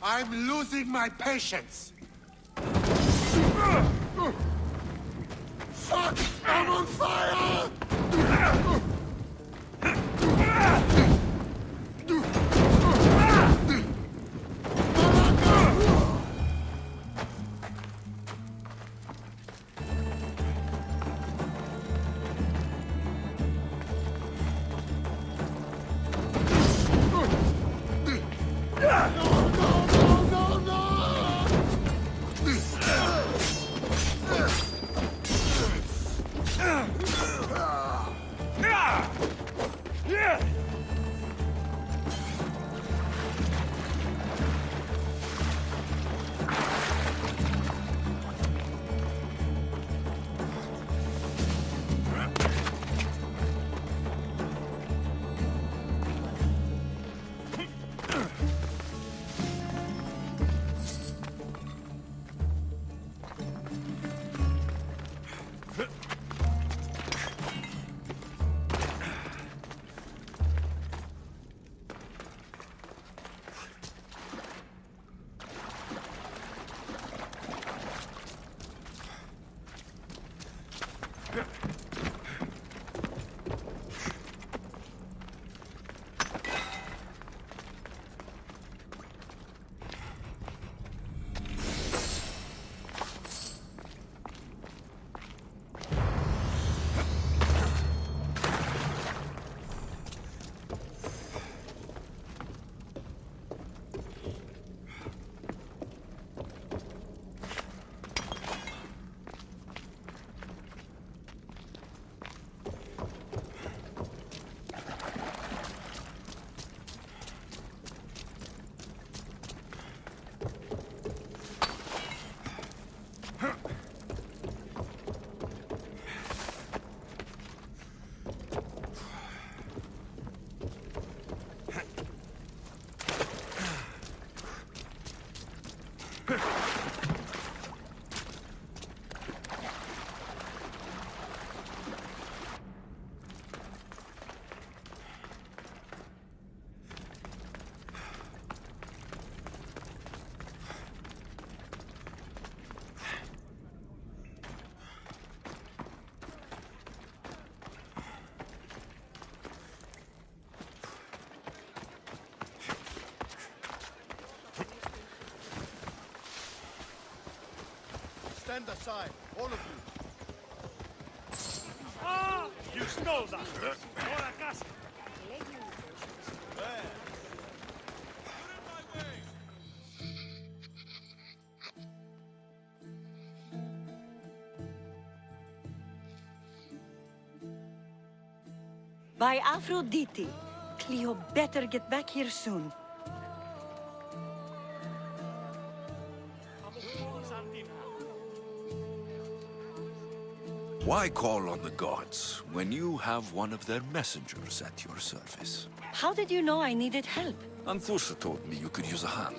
I'm losing my patience. Fuck! I'm on fire! Stand aside, all of you. Ah! You stole that! Ahora casa! By Aphrodite, Cleo better get back here soon. Why call on the gods when you have one of their messengers at your service? How did you know I needed help? Anthusa told me you could use a hand.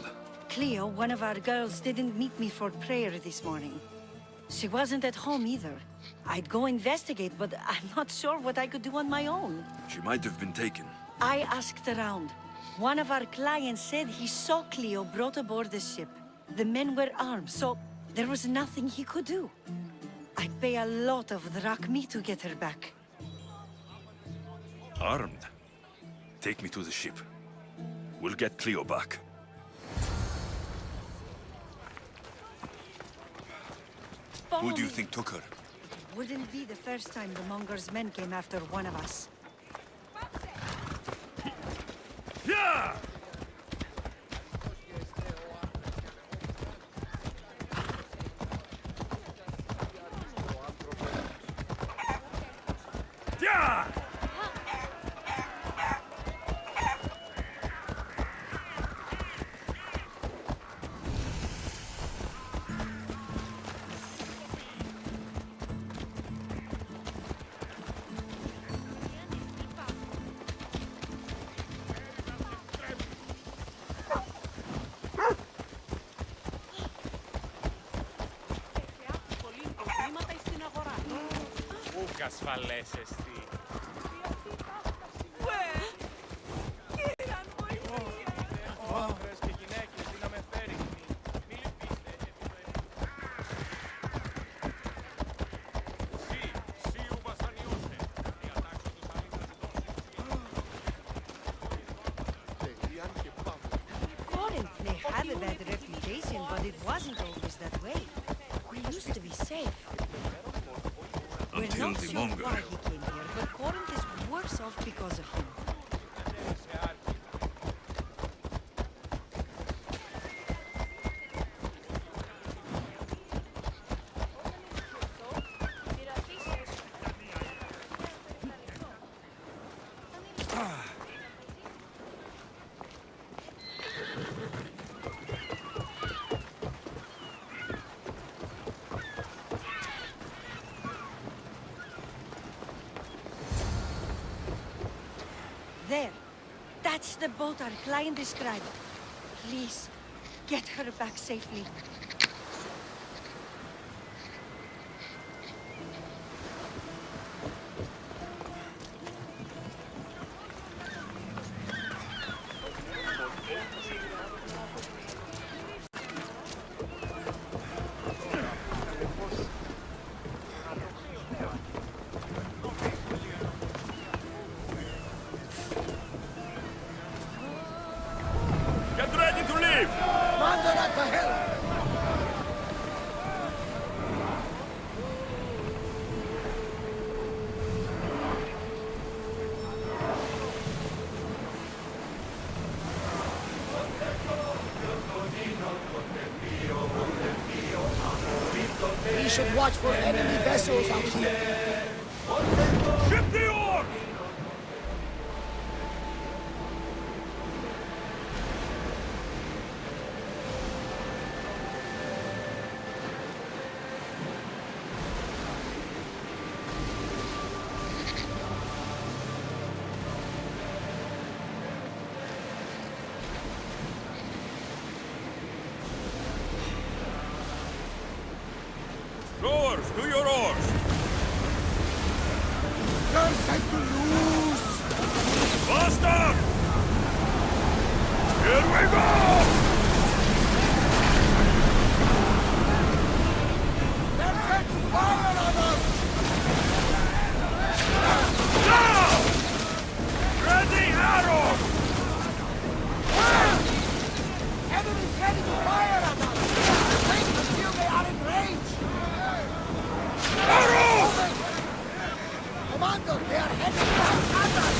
Cleo, one of our girls, didn't meet me for prayer this morning. She wasn't at home either. I'd go investigate, but I'm not sure what I could do on my own. She might have been taken. I asked around. One of our clients said he saw Cleo brought aboard the ship. The men were armed, so there was nothing he could do. I I'd pay a lot of drachmi to get her back. Armed? Take me to the ship. We'll get Cleo back. Who do you think took her? Wouldn't be the first time the Monger's men came after one of us. Yeah! Yeah! Ασφαλές εστί. Άντρες και γυναίκες, δίναμε φέρει. Μη λυπήστε, Sì, ubasaniose. Riattacco τους Corinth may have a bad reputation, but it wasn't always that way. We used to be safe. We're Until not the sure Monger. why he came here, but Corinth is worse off because of him. There. That's the boat our client described. Please, get her back safely. Get ready to leave! Monger at the helm! We should watch for enemy vessels out here. Ship the oar! Rowers, to your oars! They're set to lose! Faster! Here we go! They're set to fire on us! Now! Ready arrows! Enemies ready to fire at us! Wait until they are in range! Arrows! Commander, they are heading back at us!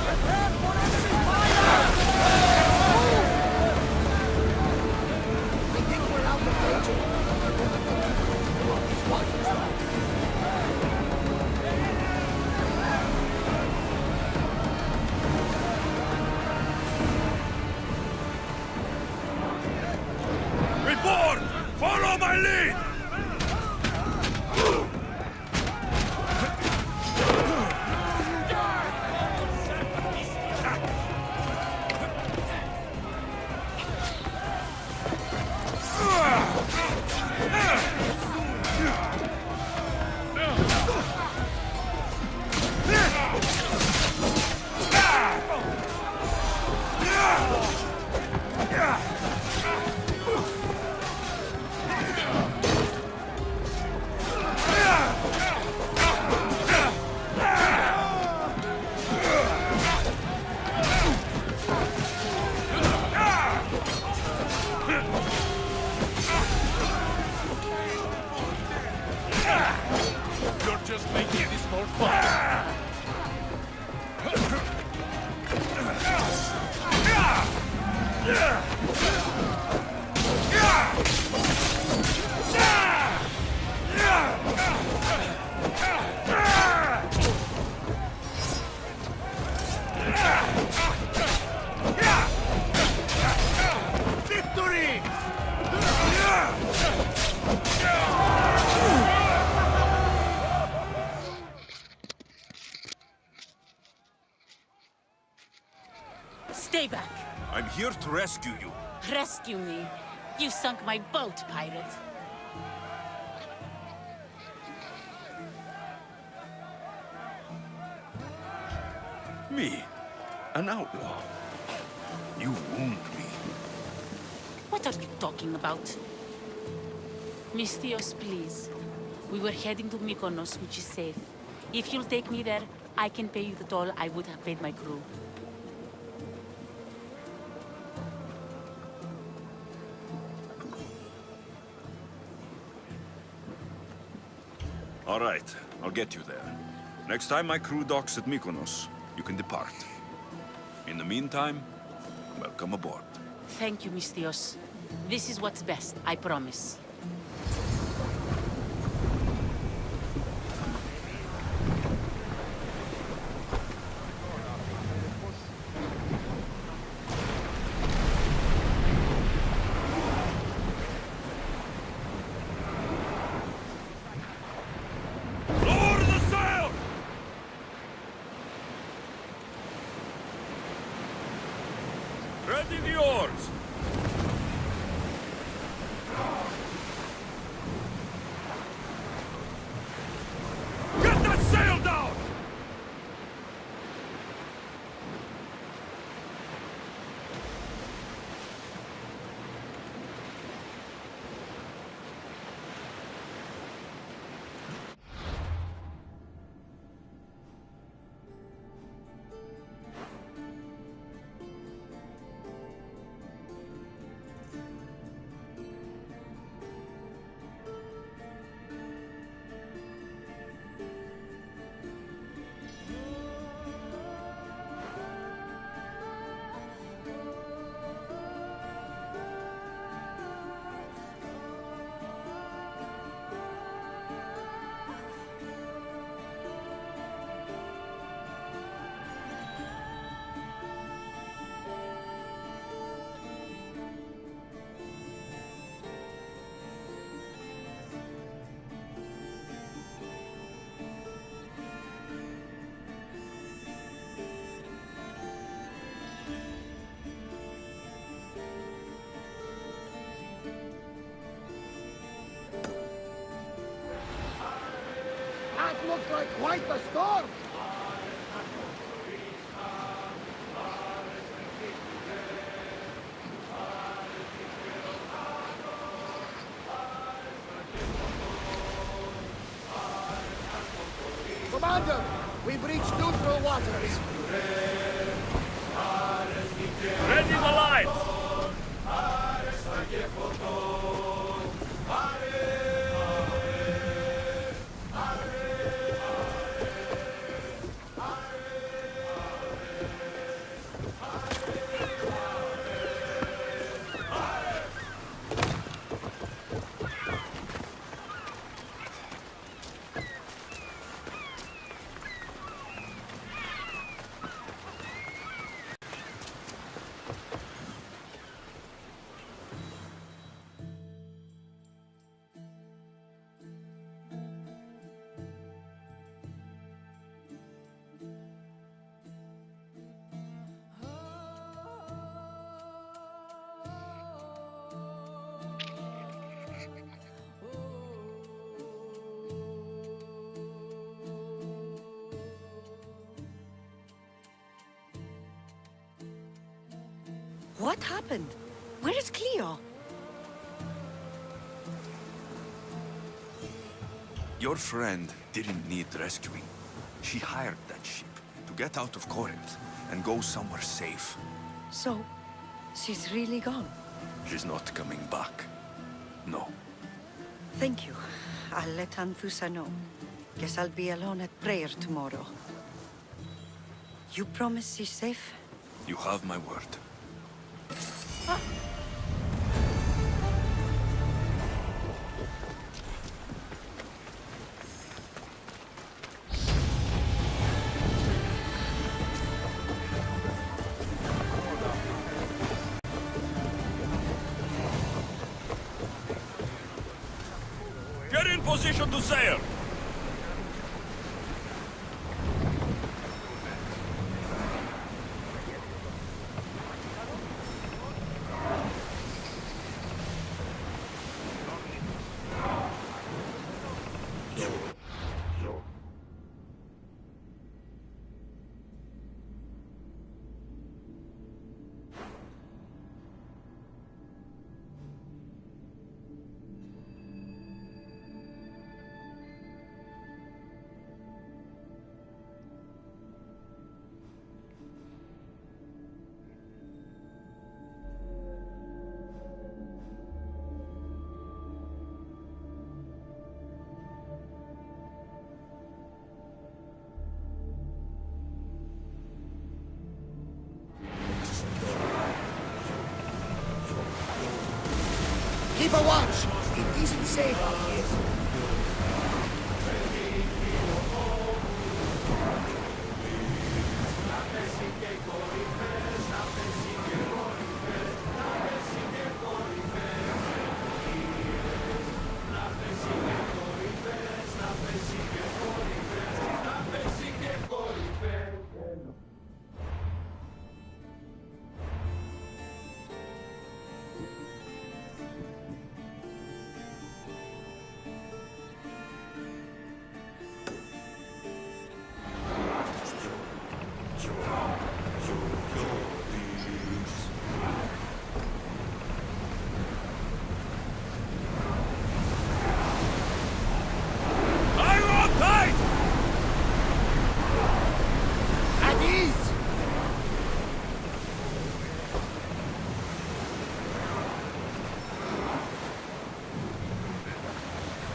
Prepare for enemy fire! I think we're out of danger. What is that? Report! Follow my lead! Stay back. I'm here to rescue you. Rescue me. You sunk my boat, pirate. Me? An outlaw? You wound me. What are you talking about? Misthios, please. We were heading to Mykonos, which is safe. If you'll take me there, I can pay you the toll I would have paid my crew. All right, I'll get you there. Next time my crew docks at Mykonos, you can depart. In the meantime, welcome aboard. Thank you, Misthios. This is what's best, I promise. Lower the sail! Ready the oars! Get that sail down! That looks like quite a storm. Commander, we've reached neutral waters. Ready the lights! What happened? Where is Cleo? Your friend didn't need rescuing. She hired that ship to get out of Corinth and go somewhere safe. So, she's really gone? She's not coming back. No. Thank you. I'll let Anthusa know. Guess I'll be alone at prayer tomorrow. You promise she's safe? You have my word. Get in position to sail! Keep a watch! It isn't safe out here.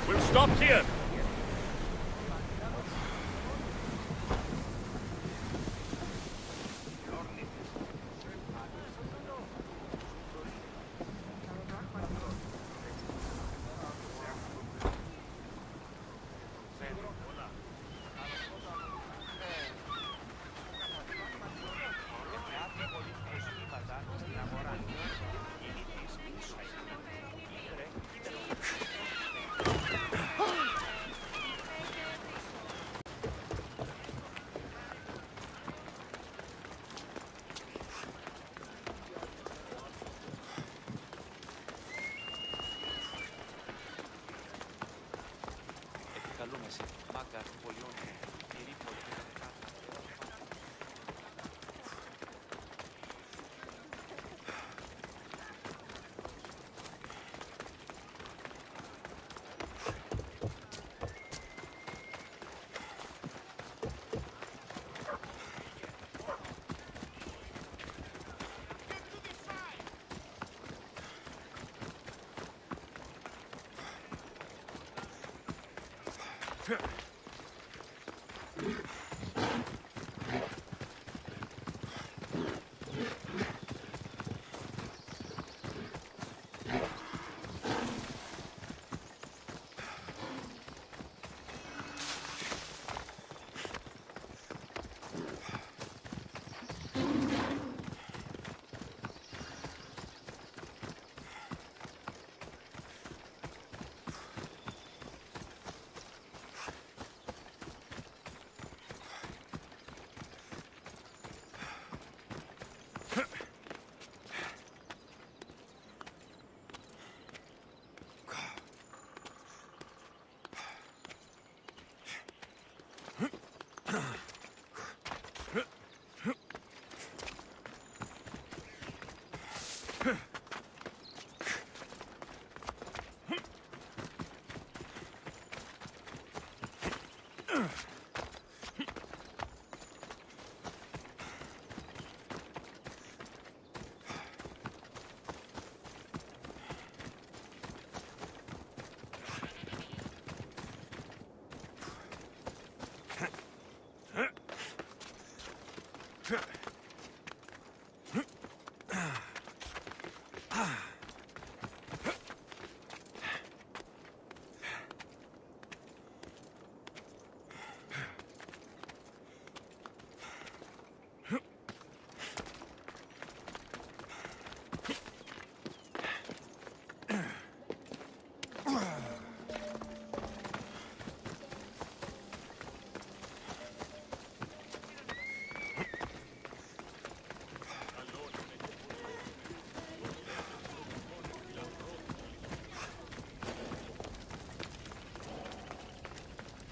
We'll stop here.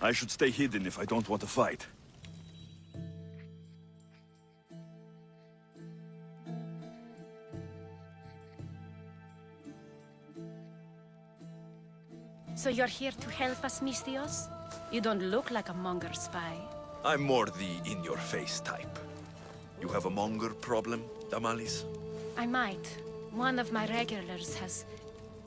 I should stay hidden if I don't want to fight. So you're here to help us, Misthios? You don't look like a Monger spy. I'm more the in-your-face type. You have a Monger problem, Damalis? I might. One of my regulars has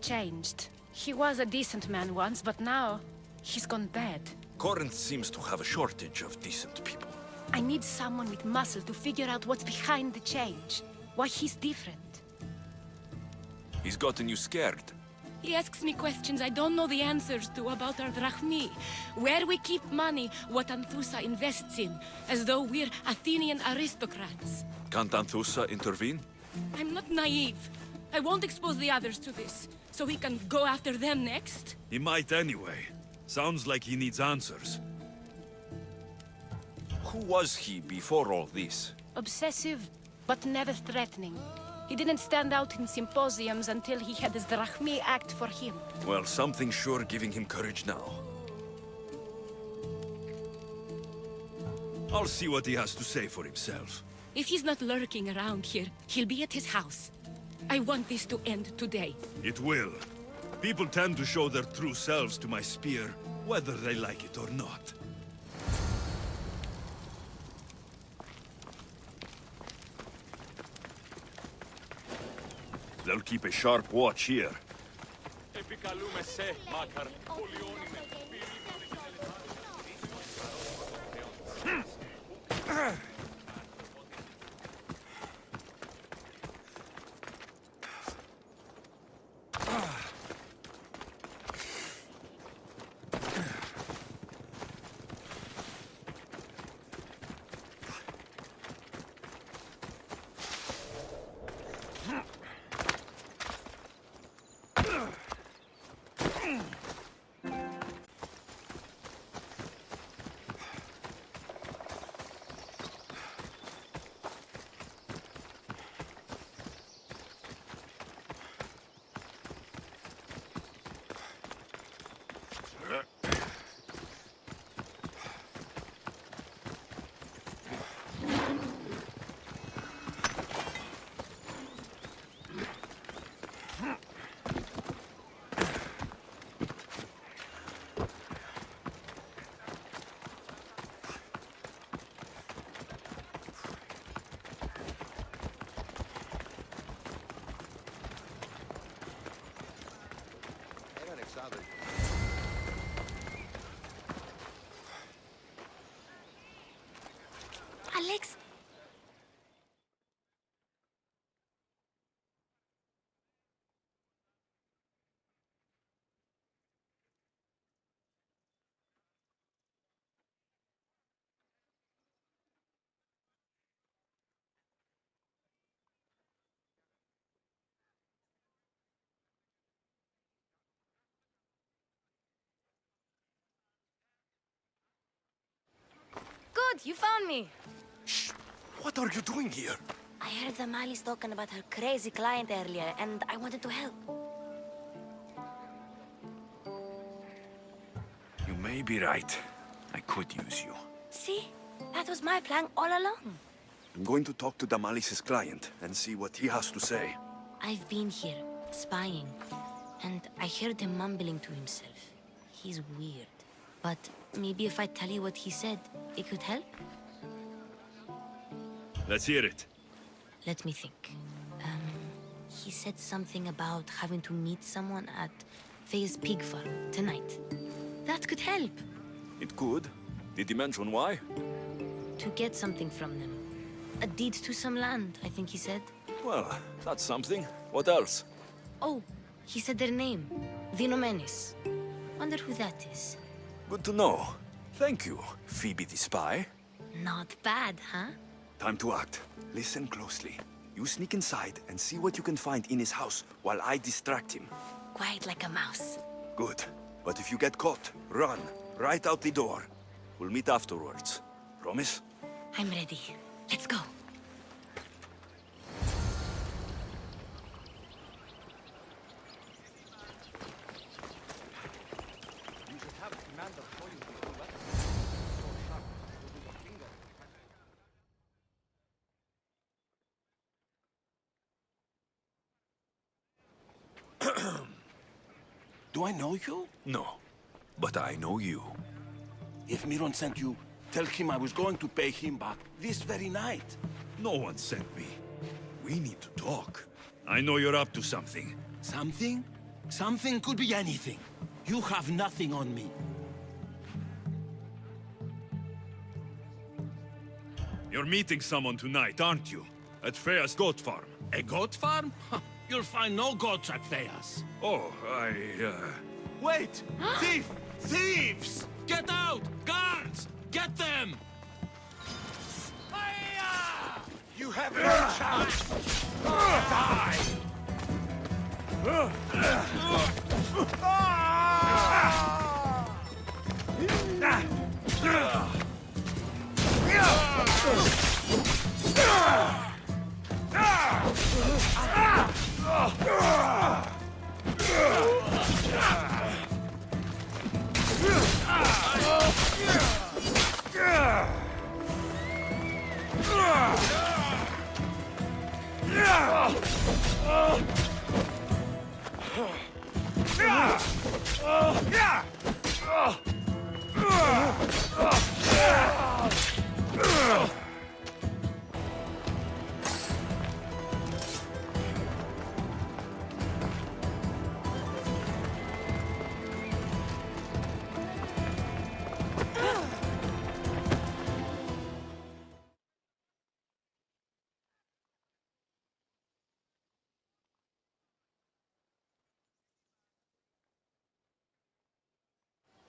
changed. He was a decent man once, but now he's gone bad. Corinth seems to have a shortage of decent people. I need someone with muscle to figure out what's behind the change. Why he's different. He's gotten you scared. He asks me questions I don't know the answers to about our drachmi, where we keep money, what Anthusa invests in, as though we're Athenian aristocrats. Can't Anthusa intervene? I'm not naive. I won't expose the others to this, so he can go after them next. He might anyway. Sounds like he needs answers. Who was he before all this? Obsessive, but never threatening. He didn't stand out in symposiums until he had his drachmi act for him. Well, something's sure giving him courage now. I'll see what he has to say for himself. If he's not lurking around here, he'll be at his house. I want this to end today. It will. People tend to show their true selves to my spear, whether they like it or not. They'll keep a sharp watch here. Alex! Good, you found me. Shh! What are you doing here? I heard Damalis talking about her crazy client earlier, and I wanted to help. You may be right. I could use you. See? That was my plan all along. I'm going to talk to Damalis's client and see what he has to say. I've been here, spying, and I heard him mumbling to himself. He's weird. But maybe if I tell you what he said, it could help? Let's hear it. Let me think. He said something about having to meet someone at Faye's pig farm tonight. That could help. It could. Did he mention why? To get something from them. A deed to some land, I think he said. Well, that's something. What else? Oh, he said their name. Vinomenis. Wonder who that is. Good to know. Thank you, Phoebe the spy. Not bad, huh? Time to act. Listen closely. You sneak inside and see what you can find in his house while I distract him. Quiet like a mouse. Good. But if you get caught, run. Right out the door. We'll meet afterwards. Promise? I'm ready. Let's go. Do I know you? No. But I know you. If Miron sent you, tell him I was going to pay him back this very night. No one sent me. We need to talk. I know you're up to something. Something? Something could be anything. You have nothing on me. You're meeting someone tonight, aren't you? At Freya's goat farm. A goat farm? You'll find no gods at Theas. Oh, Wait! Thief! Thieves! Get out! Guards! Get them! You have no chance! Die!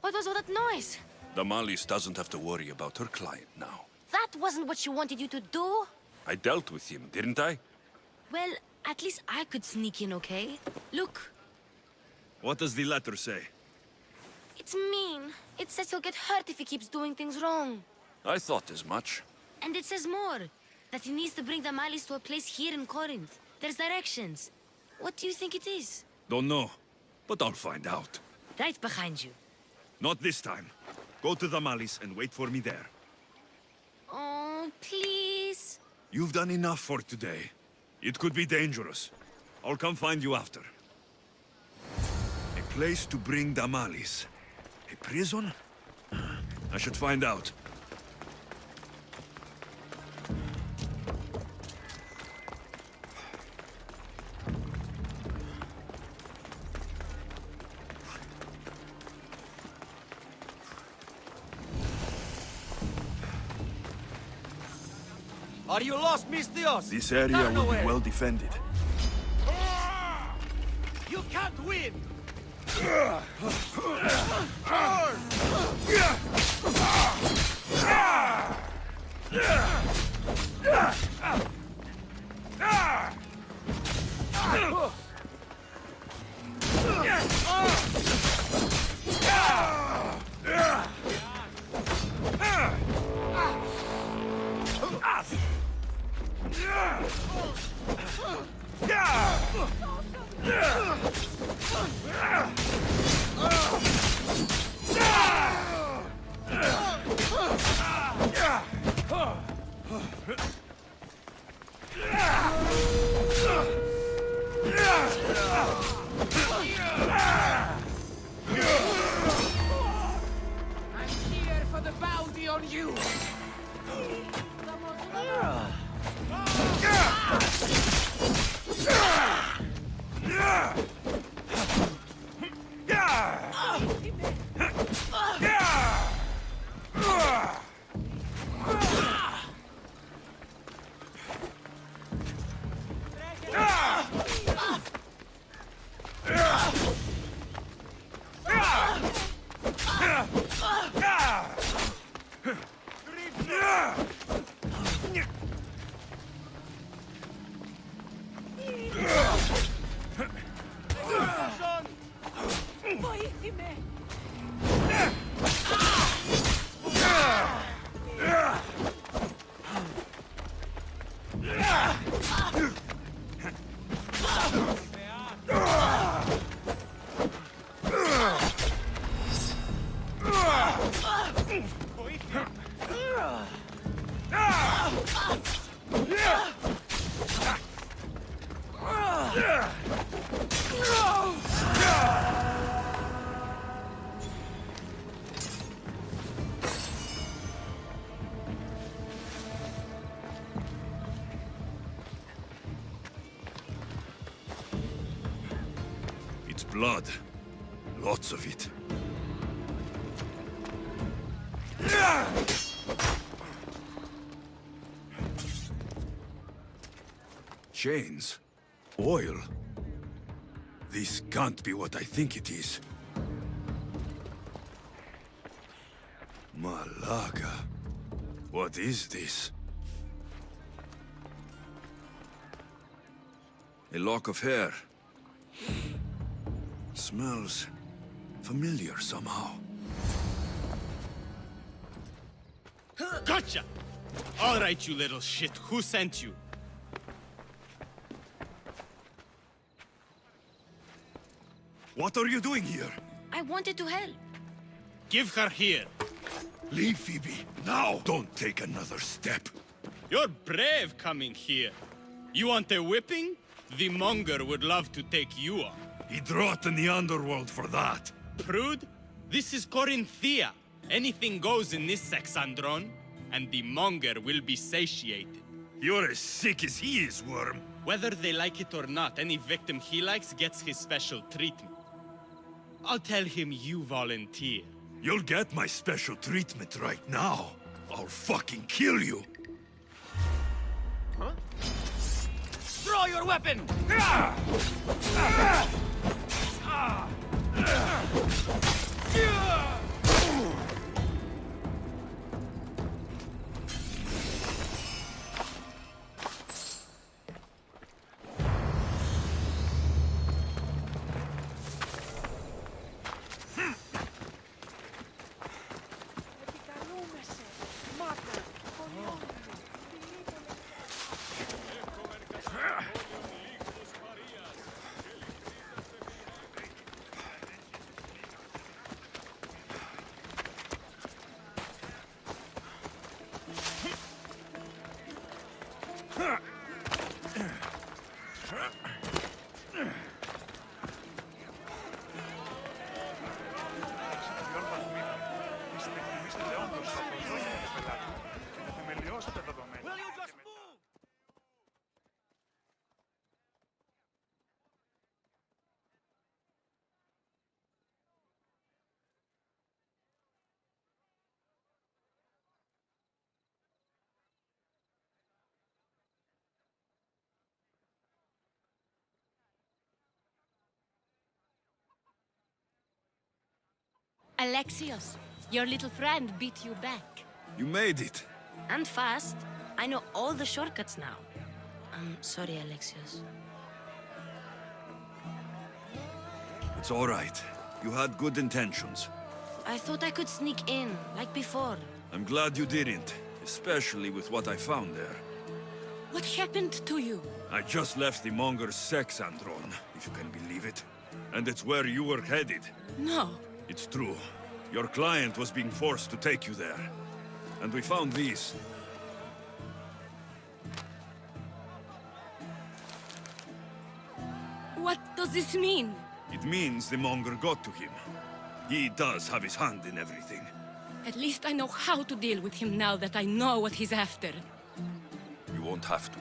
What was all that noise? Damalis doesn't have to worry about her client now. That wasn't what she wanted you to do. I dealt with him, didn't I? Well, at least I could sneak in, okay? Look, What does the letter say? it's mean. It says he'll get hurt if he keeps doing things wrong. I thought as much. And it says more. That he needs to bring Damalis to a place here in Corinth. There's directions. What do you think it is? Don't know, but I'll find out. Right behind you. Not this time. Go to Damalis and wait for me there. Oh, please. You've done enough for today. It could be dangerous. I'll come find you after. A place to bring Damalis. A prison? I should find out. Are you lost, Mistios? This area will be well defended. You can't win! I'm here for the bounty on you! It's blood. Lots of it. Chains. Oil. This can't be what I think it is. Malaga. What is this? A lock of hair. Smells familiar somehow. Gotcha! All right, you little shit. Who sent you? What are you doing here? I wanted to help. Give her here. Leave, Phoebe, now! Don't take another step. You're brave coming here. You want a whipping? The Monger would love to take you on. He'd rot in the underworld for that. Prude, this is Corinthia. Anything goes in this Sexandron, and the Monger will be satiated. You're as sick as he is, Worm. Whether they like it or not, any victim he likes gets his special treatment. I'll tell him you volunteer. You'll get my special treatment right now. I'll fucking kill you. Huh? Draw your weapon! Alexios, your little friend beat you back. You made it. And fast. I know all the shortcuts now. I'm sorry, Alexios. It's all right. You had good intentions. I thought I could sneak in, like before. I'm glad you didn't, especially with what I found there. What happened to you? I just left the Monger's Sexandron, if you can believe it. And it's where you were headed. No. It's true. Your client was being forced to take you there. And we found these. What does this mean? It means the Monger got to him. He does have his hand in everything. At least I know how to deal with him now that I know what he's after. You won't have to.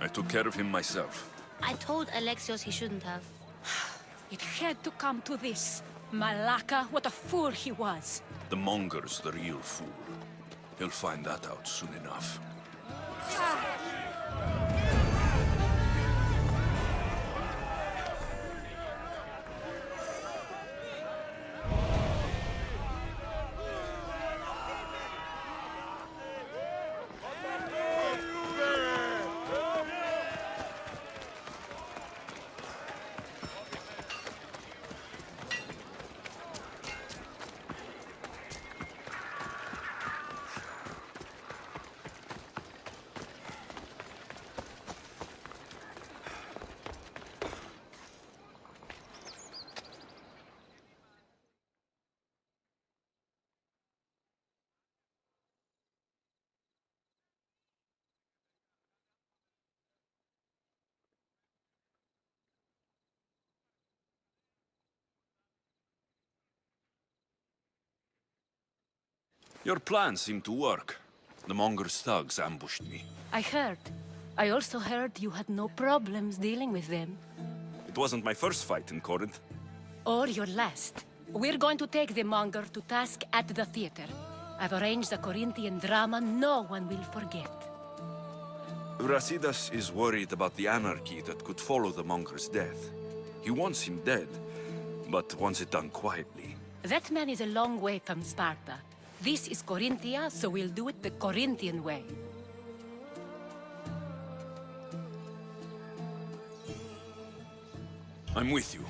I took care of him myself. I told Alexios he shouldn't have. It had to come to this. Malaka, what a fool he was. The Monger's the real fool. He'll find that out soon enough. Your plan seemed to work. The Monger's thugs ambushed me. I heard. I also heard you had no problems dealing with them. It wasn't my first fight in Corinth. Or your last. We're going to take the Monger to task at the theater. I've arranged a Corinthian drama no one will forget. Brasidas is worried about the anarchy that could follow the Monger's death. He wants him dead, but wants it done quietly. That man is a long way from Sparta. This is Corinthia, so we'll do it the Corinthian way. I'm with you.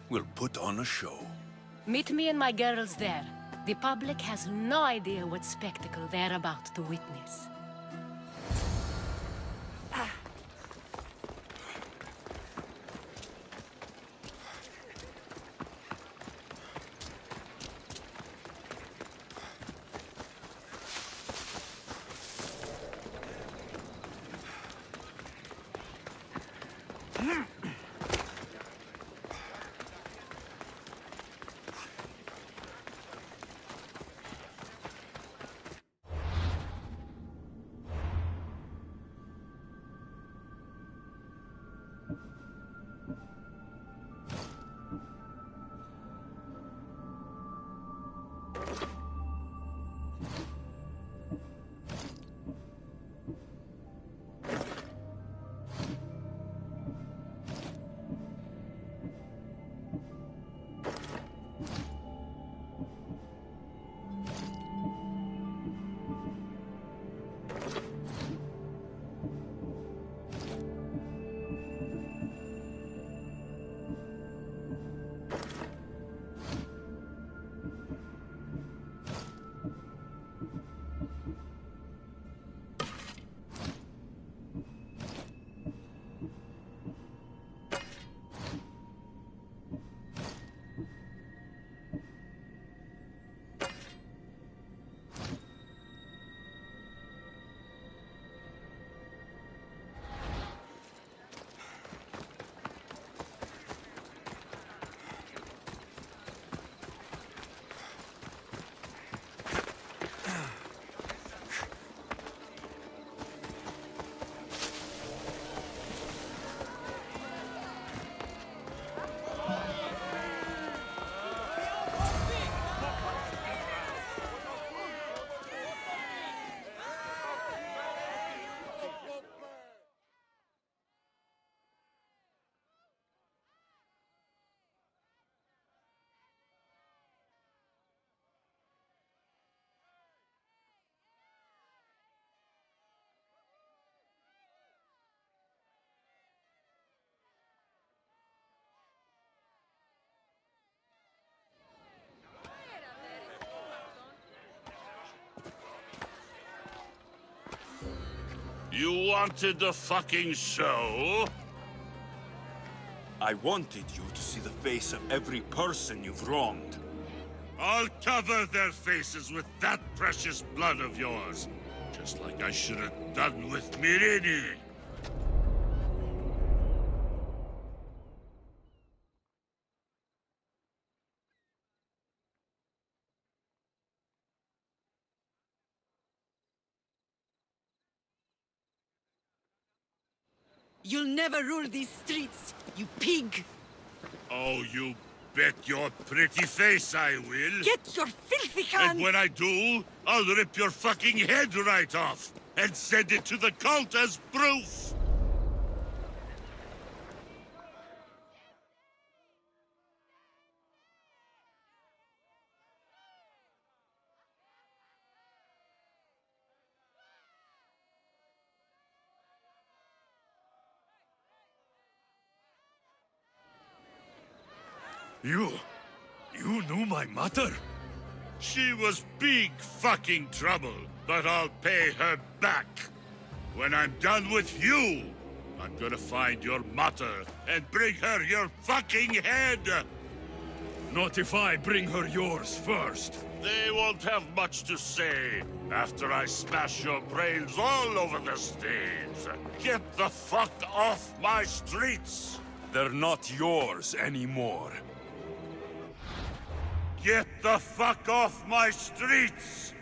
We'll put on a show. Meet me and my girls there. The public has no idea what spectacle they're about to witness. You wanted the fucking show? I wanted you to see the face of every person you've wronged. I'll cover their faces with that precious blood of yours. Just like I should have done with Myrini. You'll never rule these streets, you pig! Oh, you bet your pretty face I will. Get your filthy hands! And when I do, I'll rip your fucking head right off and send it to the cult as proof. You knew my mother? She was big fucking trouble, but I'll pay her back. When I'm done with you, I'm gonna find your mother and bring her your fucking head! Not if I bring her yours first. They won't have much to say after I smash your brains all over the stage. Get the fuck off my streets! They're not yours anymore. Get the fuck off my streets!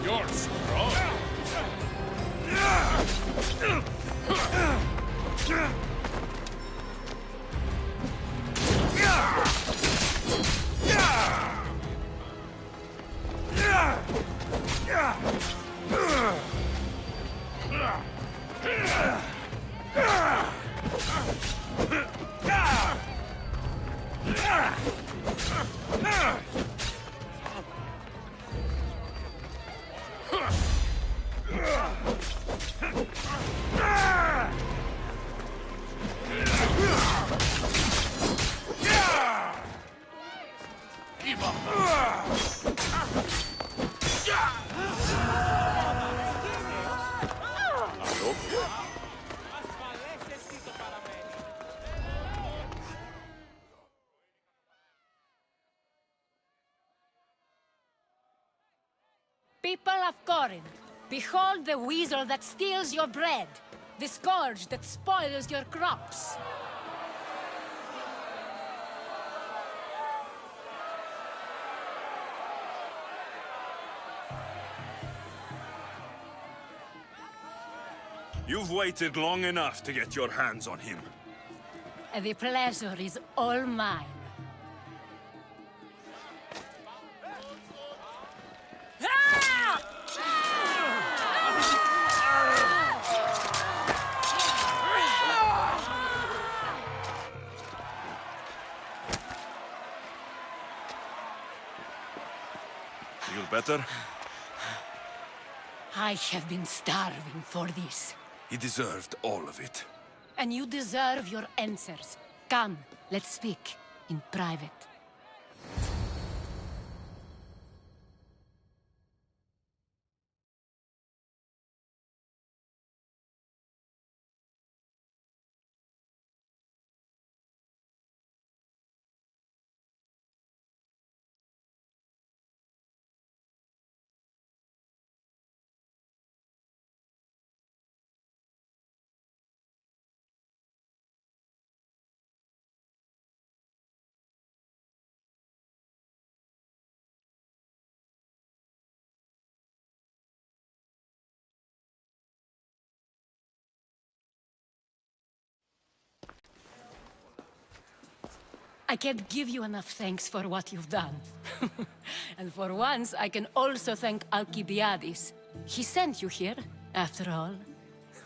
You're strong. People of Corinth, behold the weasel that steals your bread, the scourge that spoils your crops. You've waited long enough to get your hands on him. The pleasure is all mine. Feel better? I have been starving for this. He deserved all of it. And you deserve your answers. Come, let's speak in private. I can't give you enough thanks for what you've done. And for once, I can also thank Alcibiades. He sent you here, after all.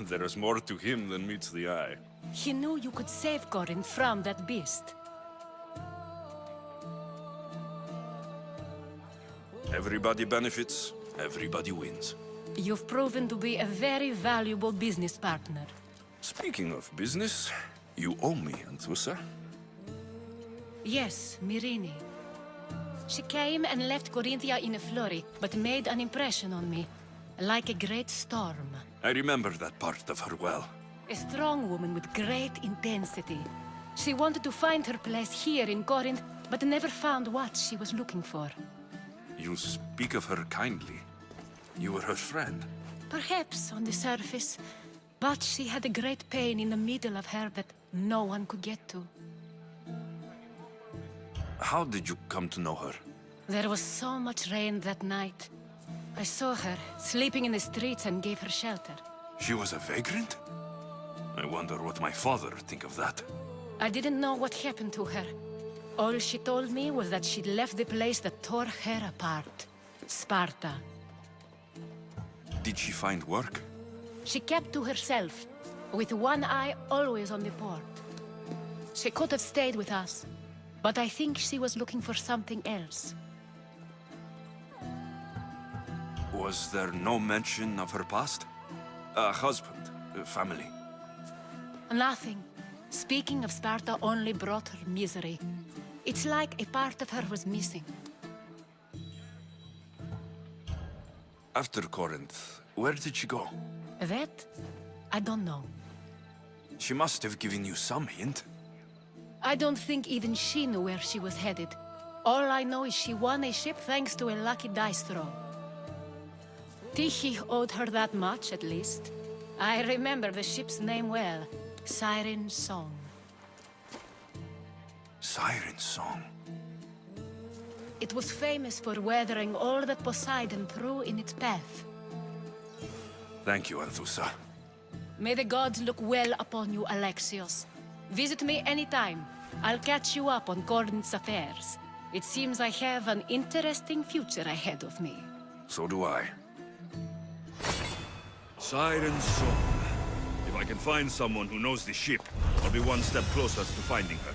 There is more to him than meets the eye. He knew you could save Corinth from that beast. Everybody benefits, everybody wins. You've proven to be a very valuable business partner. Speaking of business, you owe me, Anthusa. Yes, Myrine. She came and left Corinthia in a flurry, but made an impression on me. Like a great storm. I remember that part of her well. A strong woman with great intensity. She wanted to find her place here in Corinth, but never found what she was looking for. You speak of her kindly. You were her friend. Perhaps on the surface, but she had a great pain in the middle of her that no one could get to. How did you come to know her? There was so much rain that night. I saw her, sleeping in the streets, and gave her shelter. She was a vagrant? I wonder what my father think of that. I didn't know what happened to her. All she told me was that she'd left the place that tore her apart. Sparta. Did she find work? She kept to herself, with one eye always on the port. She could have stayed with us, but I think she was looking for something else. Was there no mention of her past? A husband, a family? Nothing. Speaking of Sparta only brought her misery. It's like a part of her was missing. After Corinth, where did she go? That? I don't know. She must have given you some hint. I don't think even she knew where she was headed. All I know is she won a ship thanks to a lucky dice throw. Tyche owed her that much, at least. I remember the ship's name well. Siren Song. Siren Song. It was famous for weathering all that Poseidon threw in its path. Thank you, Anthusa. May the gods look well upon you, Alexios. Visit me anytime. I'll catch you up on Corinth's affairs. It seems I have an interesting future ahead of me. So do I. Siren Song. If I can find someone who knows the ship, I'll be one step closer to finding her.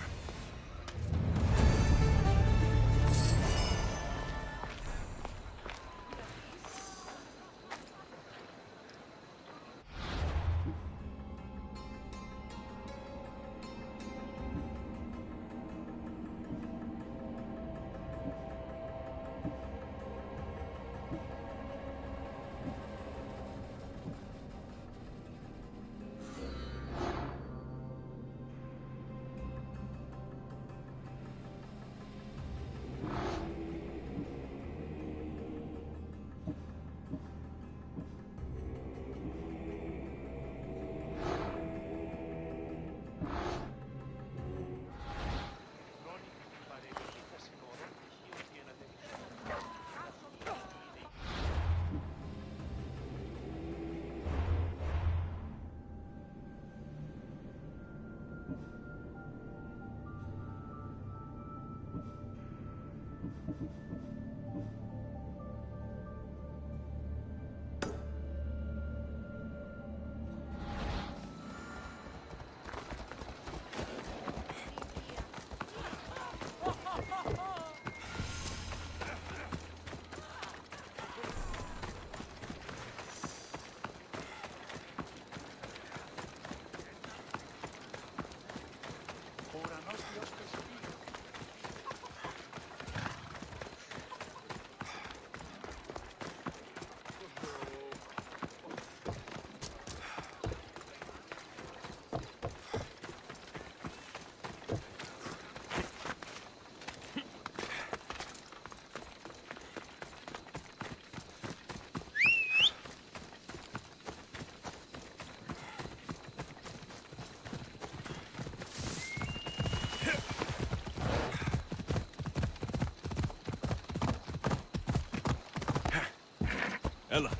Ella.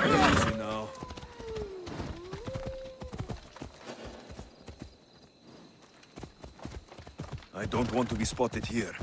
Easy now. I don't want to be spotted here.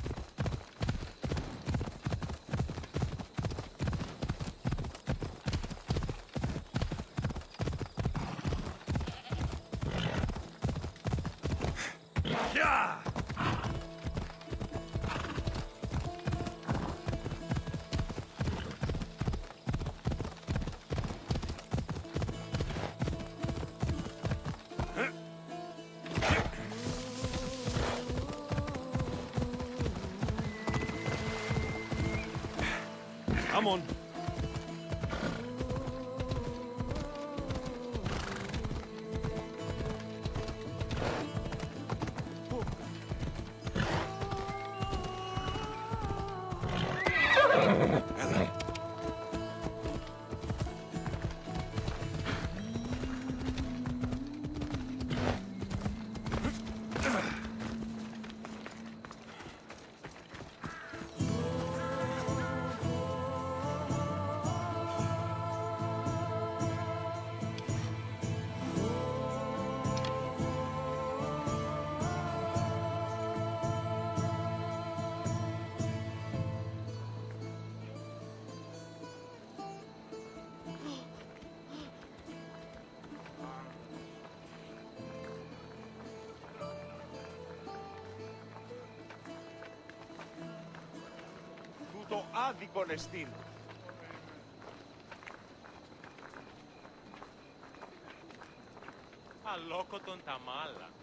on. Τούτο άδικον εστίν. Αλόκοτον τα μάλα.